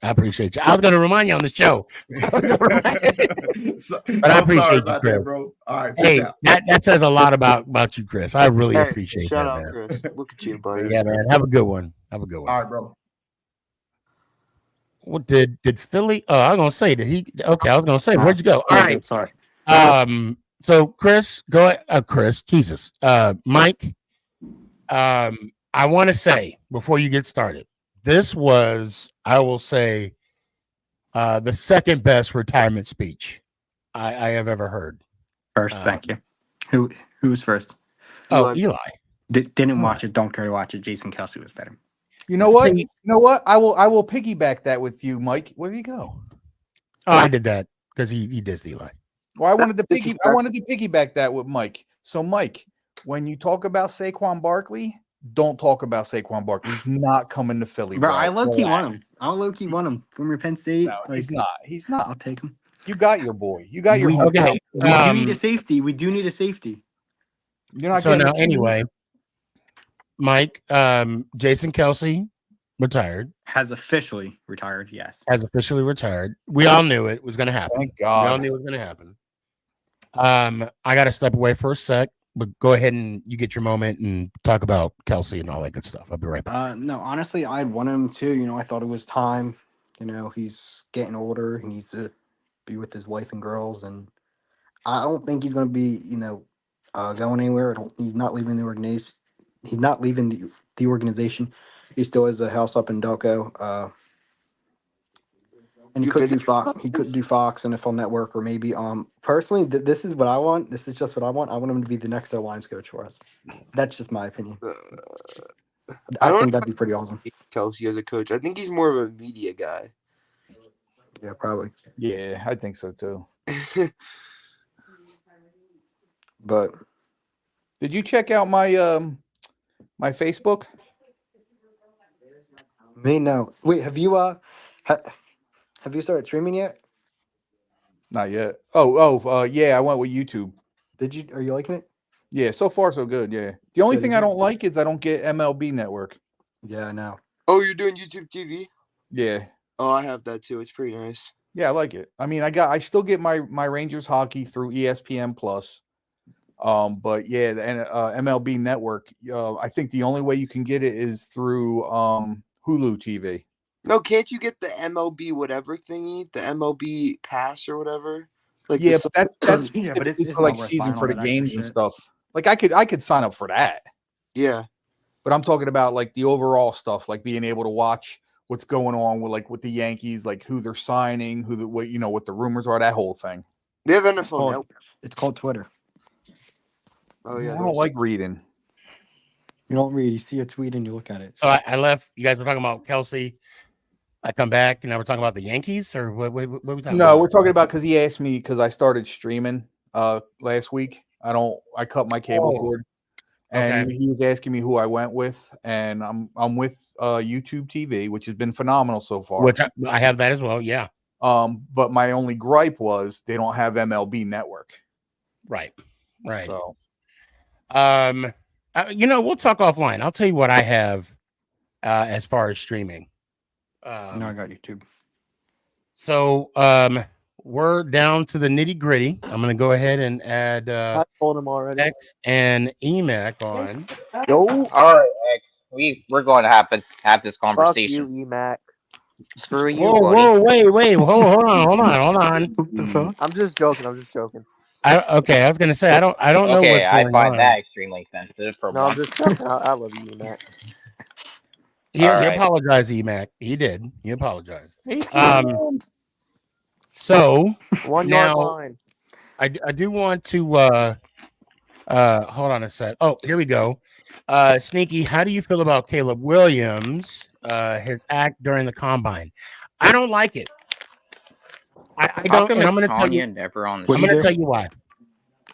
I appreciate you. I was going to remind you on the show. But I I'm sorry appreciate you, about Chris. that, bro. All right, peace Hey, out. that says a lot about you, Chris. I really Hey, appreciate shout that, out, man. Chris. Look at you, buddy. Yeah, man. Have a good one. Have a good one. All right, bro. What did Philly? Oh, I was gonna say, did he? Okay, I was gonna say, Nah, where'd you go? All right. Sorry. So Chris, go ahead. Chris, Jesus. Mike, I want to say before you get started, this was, I will say, the second best retirement speech I have ever heard. First, thank you. Who was first? Eli. Didn't watch it. Don't care to watch it. Jason Kelsey was better. You know what? You know what? I will piggyback that with you, Mike. Where do you go? Oh, I did that because he dissed Eli. Well, I wanted to piggyback that with Mike. So, Mike, when you talk about Saquon Barkley, don't talk about Saquon Barkley. He's not coming to Philly, Bro, bro. I low key want him. I'll low key want him from your Penn State. No, he's not. He's not. I'll take him. You got your boy. You got your We, hometown. we do need a safety. We do need a safety. You're not So getting now, anyway, Mike, Jason Kelsey retired. Has officially retired. Yes. Has officially retired. We all knew it was going to happen. Thank God. We all knew it was going to happen. I got to step away for a sec, but go ahead and you get your moment and talk about Kelsey and all that good stuff. I'll be right back. No, honestly, I'd want him too. You know, I thought it was time. You know, he's getting older. He needs to be with his wife and girls, and I don't think he's going to be, going anywhere. He's not leaving the organization. He's not leaving the organization. He still has a house up in Delco. And he could do Fox. He could do Fox, NFL Network, or maybe personally, this is what I want. This is just what I want. I want him to be the next O-lines coach for us. That's just my opinion. I think that'd be pretty awesome. Kelsey as a coach. I think he's more of a media guy. Yeah, probably. Yeah, I think so too. But did you check out my my Facebook? Me, no. Wait, have you have you started streaming yet? Not yet. Yeah, I went with YouTube. Did you? Are you liking it? Yeah, so far so good. Yeah. The only thing I don't like is I don't get MLB Network. Yeah, I know. Oh, you're doing YouTube TV? Yeah. Oh, I have that too. It's pretty nice. Yeah, I like it. I mean, I still get my Rangers hockey through ESPN Plus. But yeah, the MLB Network. I think the only way you can get it is through Hulu TV. No, can't you get the MLB whatever thingy, the MLB Pass or whatever? Like yeah, but that's yeah, but it's for like not worth season buying for all the that games extra and shit. stuff. Like I could sign up for that. Yeah, but I'm talking about like the overall stuff, like being able to watch what's going on with the Yankees, like who they're signing, what the rumors are, that whole thing. They have NFL Network. It's called Twitter. Oh yeah, I don't like reading. You don't read. You see a tweet and you look at it. So I left. You guys were talking about Kelsey. I come back and now we're talking about the Yankees, or what we talking about? No, we're talking about because he asked me because I started streaming last week. I cut my cable cord, and he was asking me who I went with, and I'm with YouTube TV, which has been phenomenal so far. Which I have that as well. Yeah. But my only gripe was they don't have MLB Network. Right. So, we'll talk offline. I'll tell you what I have as far as streaming. No, I got YouTube. So we're down to the nitty gritty. I'm going to go ahead and add I told him already. X and EMAC on. Yo, all right, X. We're going to have this conversation. Fuck you, EMAC. Screw you, Whoa, buddy. wait, hold on. What the fuck? I'm just joking. I was going to say I don't know Okay, what's I going find on. that extremely sensitive. For No, one. I'm just joking. I love you, EMAC. He All right. apologized, EMAC. He did. He apologized. So 1 now, yard line. I do want to hold on a sec. Oh, here we go. Sneaky, how do you feel about Caleb Williams, his act during the combine? I don't like it. I don't, and I'm going to tell you. Never on I'm going to tell you why.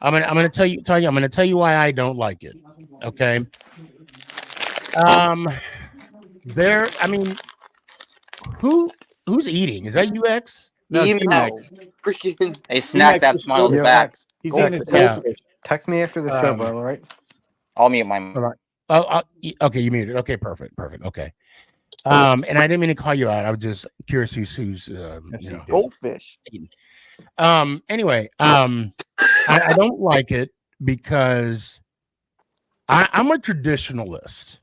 I'm going to tell you why I don't like it. Okay. Who's eating? Is that UX? No, EMAC. Freaking. Hey, snack that smiles back. He's eating his Yeah. goldfish. Text me after the show, bro. All right. I'll mute my. Okay, you muted. Okay, perfect. Okay. And I didn't mean to call you out. I was just curious who's Goldfish. Anyway, I don't like it because I'm a traditionalist,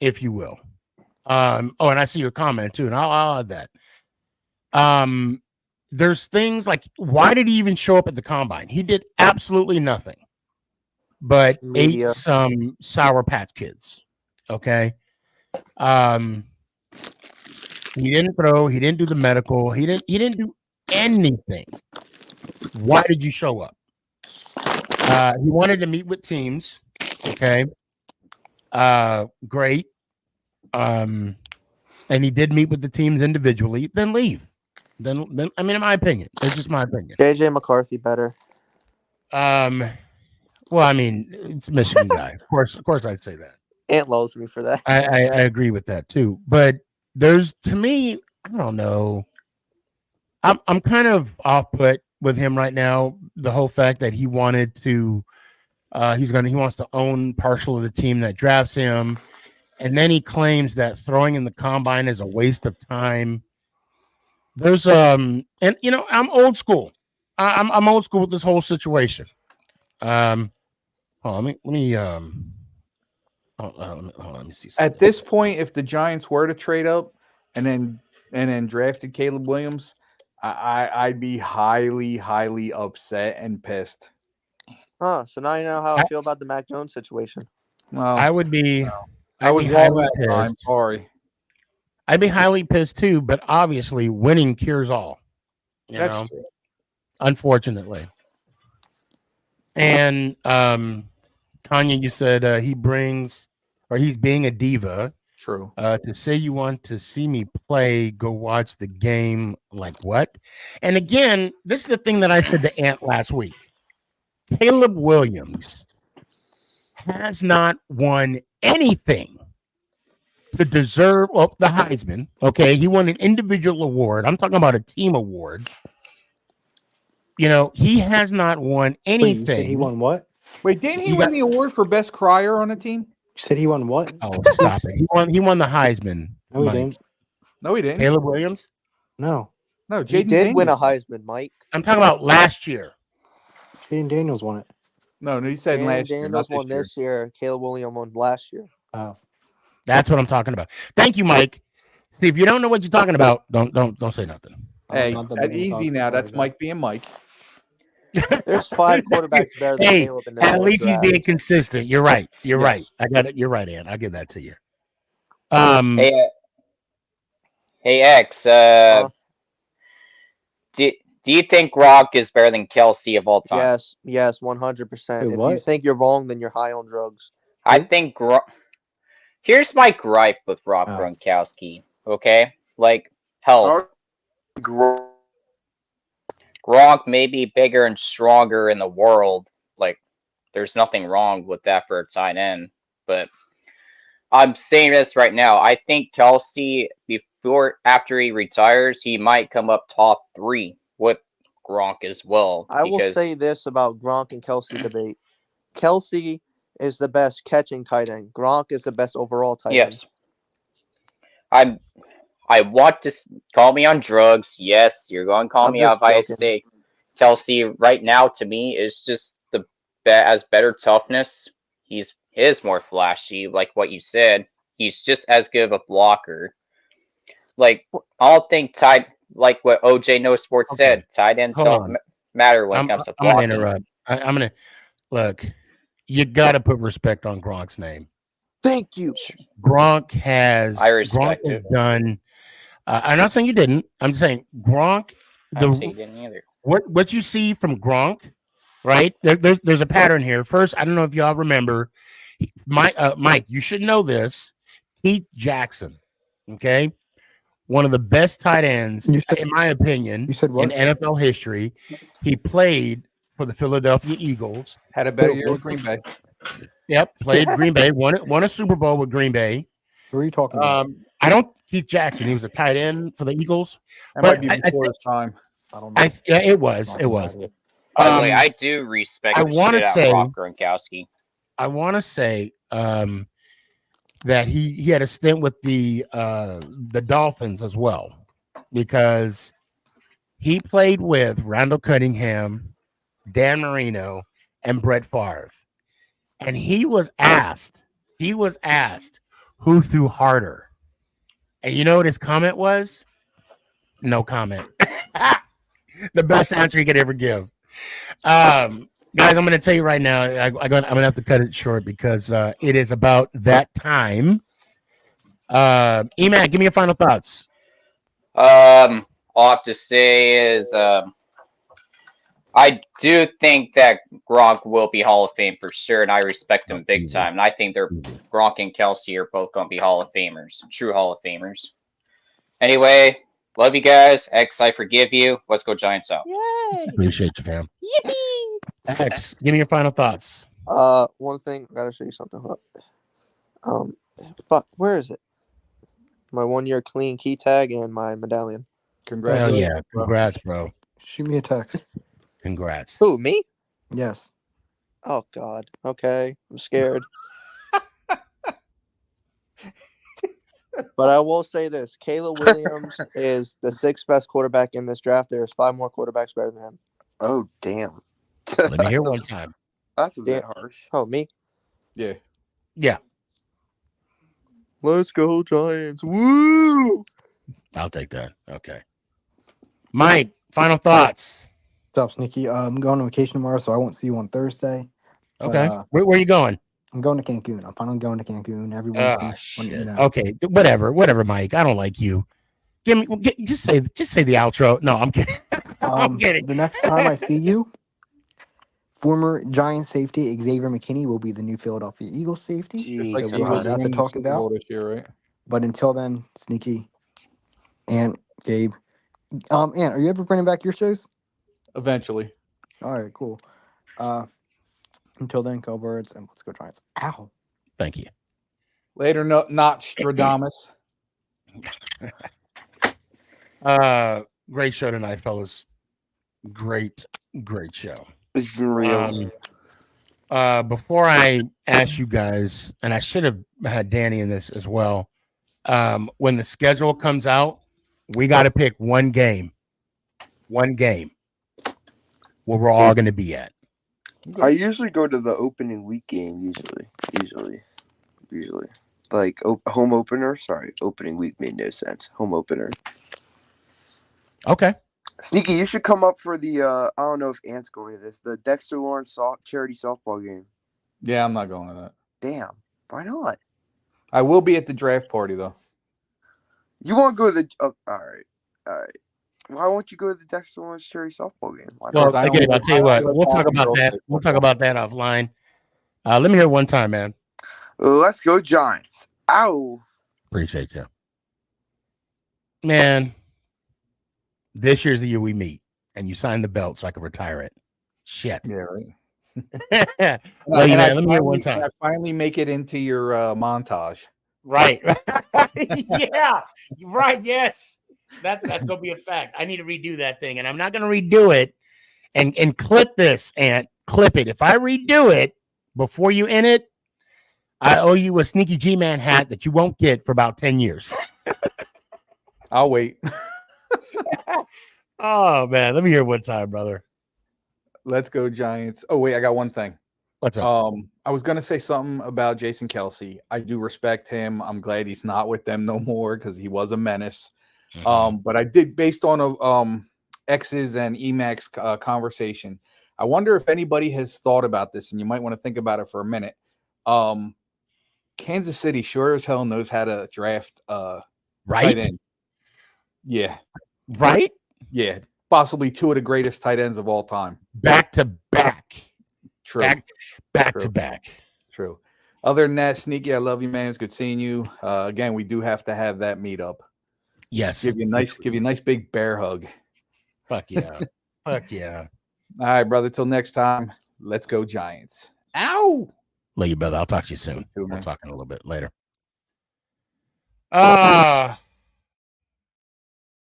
if you will. And I see your comment too, and I'll add that. There's things like, why did he even show up at the combine? He did absolutely nothing but Media. ate some Sour Patch Kids. Okay. He didn't throw, he didn't do the medical, he didn't do anything. Why did you show up? He wanted to meet with teams. Okay. Great. And he did meet with the teams individually, then leave. Then I mean, in my opinion, it's just my opinion. JJ McCarthy better. Well, I mean, it's a Michigan guy. Of course, I'd say that. Aunt loves me for that. I agree with that too. But there's, to me, I don't know. I'm kind of off put with him right now. The whole fact that he wanted to, he wants to own partial of the team that drafts him, and then he claims that throwing in the combine is a waste of time. There's and you know, I'm old school. I'm old school with this whole situation. Let me see something. At this point, if the Giants were to trade up and then drafted Caleb Williams, I'd be highly upset and pissed. Huh. So now you know how I feel about the Mac Jones situation. Well, I would be. I was wrong that time. pissed. Sorry. I'd be highly pissed too, but obviously winning cures all. That's true. Unfortunately. And Tanya, you said he's being a diva. True. To say you want to see me play, go watch the game. Like what? And again, this is the thing that I said to Ant last week. Caleb Williams has not won anything to deserve the Heisman. Okay, he won an individual award. I'm talking about a team award. You know, he has not won anything. Wait, you said he won what? Wait, didn't he win the award for best crier on the team? You said he won what? Oh, stop it. He won the Heisman. No, he Mike. didn't. No, he didn't. Caleb Williams? No. No, He Jaden did win a Daniels. Heisman, Mike. I'm talking about last year. Jaden Daniels won it. No, he said Dan last year. Daniels Not won this year. Caleb Williams won last year. Oh. That's what I'm talking about. Thank you, Mike. See, if you don't know what you're talking about, don't say nothing. Hey, that's easy now. That's Mike being Mike. There's 5 quarterbacks better than Hey, Caleb in this at whole least he's draft. being consistent. You're right. You're Yes. right. I got it. You're right, Ann. I'll give that to you. Hey, X. Do you think Gronk is better than Kelsey of all time? Yes, 100%. Wait, If what? you think you're wrong, then you're high on drugs. I think here's my gripe with Rob Oh. Gronkowski. Okay, like health. Gronk may be bigger and stronger in the world. Like, there's nothing wrong with that for a tight end. But I'm saying this right now. I think Kelsey, after he retires, he might come up top 3 with Gronk as well. I will say this about Gronk and Kelsey debate. Kelsey is the best catching tight end. Gronk is the best overall tight end. Yes. I want to call me on drugs. Yes, you're going to call I'm me just out if I joking. say Kelsey right now to me is just has better toughness. He is more flashy, like what you said. He's just as good of a blocker. Like, I don't think like what OJ No Sports said, tight ends Hold don't on. matter when it comes to I'm going blocking. to interrupt. I'm going to look. You got to put respect on Gronk's name. Thank you. Gronk has. I respect Gronk has it. done. I'm not saying you didn't. I'm saying Gronk. I don't say he didn't either. What you see from Gronk, right? There's a pattern here. First, I don't know if y'all remember, Mike. You should know this. Keith Jackson, okay, one of the best tight ends in my opinion in NFL history. He played for the Philadelphia Eagles. Had a better year with Green Bay. Yep, played Green Bay. Won a Super Bowl with Green Bay. Who are you talking about? I don't. Keith Jackson. He was a tight end for the Eagles. That might be before his time. I don't know. Yeah, it was. It was. By the way, I do respect I the wanna shit out say- of Rob Gronkowski. I want to say that he had a stint with the Dolphins as well, because he played with Randall Cunningham, Dan Marino, and Brett Favre. And he was asked who threw harder. And you know what his comment was? No comment. The best answer he could ever give. Guys, I'm going to tell you right now, I'm going to have to cut it short because it is about that time. E-Man, give me your final thoughts. All I have to say is I do think that Gronk will be Hall of Fame for sure, and I respect him big time. And I think Gronk and Kelsey are both going to be Hall of Famers, true Hall of Famers. Anyway, love you guys. X, I forgive you. Let's go Giants out. Yay! Appreciate you, fam. Yippee! X, give me your final thoughts. One thing, I gotta show you something. Fuck, where is it? My 1 year clean key tag and my medallion. Hell yeah. Congrats, bro. Shoot me a text. Congrats. Who, me? Yes. Oh God. Okay, I'm scared. But I will say this: Caleb Williams is the 6th best quarterback in this draft. There's 5 more quarterbacks better than him. Oh damn! Let me hear one time. That's a bit harsh. Oh, me? Yeah. Yeah. Let's go Giants! Woo! I'll take that. Okay. Mike, final thoughts. What's up, Sneaky? I'm going on vacation tomorrow, so I won't see you on Thursday. Okay. But, Where are you going? I'm going to Cancun. I'm finally going to Cancun. Everyone's Oh, been, shit. you know. Okay. Whatever, Mike. I don't like you. Just say the outro. No, I'm kidding. I'm kidding. The next time I see you, former Giants safety Xavier McKinney will be the new Philadelphia Eagles safety. Like So he we'll was have that to winning talk Super Bowl about. this year, right? But until then, Sneaky and Gabe. Ant, are you ever bringing back your shows? Eventually. All right, cool. Until then, go Birds and let's go Giants. Ow. Thank you. Later, no, not Stradamus. Great show tonight, fellas. Great show. It's been real. Before I ask you guys, and I should have had Danny in this as well. When the schedule comes out, we got to pick one game where we're all going to be at. I usually go to the opening week game. Usually, like home opener. Sorry, opening week made no sense. Home opener. Okay. Sneaky, you should come up for the. I don't know if Ant's going to this. The Dexter Lawrence charity softball game. Yeah, I'm not going to that. Damn, why not? I will be at the draft party though. You want to go to the? All right. Why won't you go to the Dexter Lawrence charity softball game? Why Well, not? again, I'll tell you what. We'll talk about that. We'll talk about that offline. Let me hear it one time, man. Let's go Giants. Ow. Appreciate you, man. This year's the year we meet, and you sign the belt so I can retire it. Shit. Yeah, right. Well, you know, let me hear one time. I finally make it into your montage. Right. Yeah. Right. Yes. That's gonna be a fact. I need to redo that thing, and I'm not gonna redo it and clip this and clip it. If I redo it before you end it, I owe you a Sneaky G Man hat that you won't get for about 10 years. I'll wait. Oh man, let me hear it one time, brother. Let's go Giants. Oh wait, I got one thing. What's up? I was gonna say something about Jason Kelsey. I do respect him. I'm glad he's not with them no more because he was a menace. But I did, based on X's and Emacs conversation, I wonder if anybody has thought about this, and you might want to think about it for a minute. Kansas City sure as hell knows how to draft right? tight ends. Yeah. Right? Yeah. Possibly 2 of the greatest tight ends of all time. Back to back. True. Back True. to back. True. Other than that, Sneaky, I love you, man. It's good seeing you. Again, we do have to have that meetup. Yes. Give you a nice big bear hug. Fuck yeah. Fuck yeah. All right, brother. Till next time. Let's go Giants. Ow. Love you, brother. I'll talk to you soon. Too, we'll man. talk in a little bit later.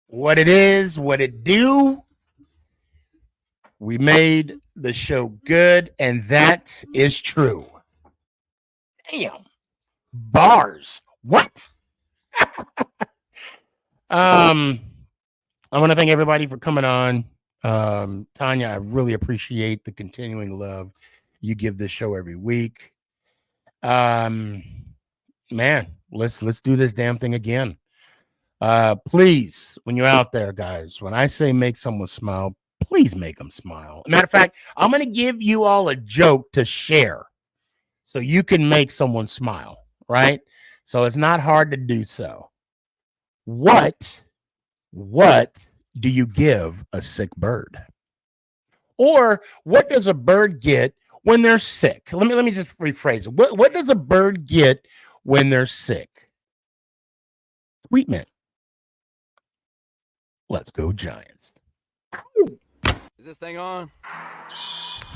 What it is, what it do. We made the show good, and that is true. Damn. Bars. What? I want to thank everybody for coming on. Tanya, I really appreciate the continuing love you give this show every week. Man, let's do this damn thing again. Please, when you're out there, guys, when I say make someone smile, please make them smile. Matter of fact, I'm going to give you all a joke to share so you can make someone smile, right? So it's not hard to do so. What do you give a sick bird? Or what does a bird get when they're sick? Let me just rephrase it. What does a bird get when they're sick? Sweet mint. Let's go Giants. Is this thing on?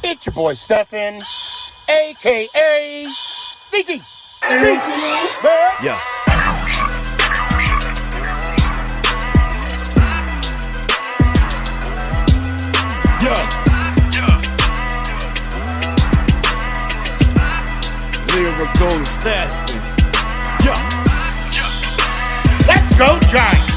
It's your boy Stefan, a.k.a. SneakyG. Yeah. Lyrical assassin. Let's go Giants.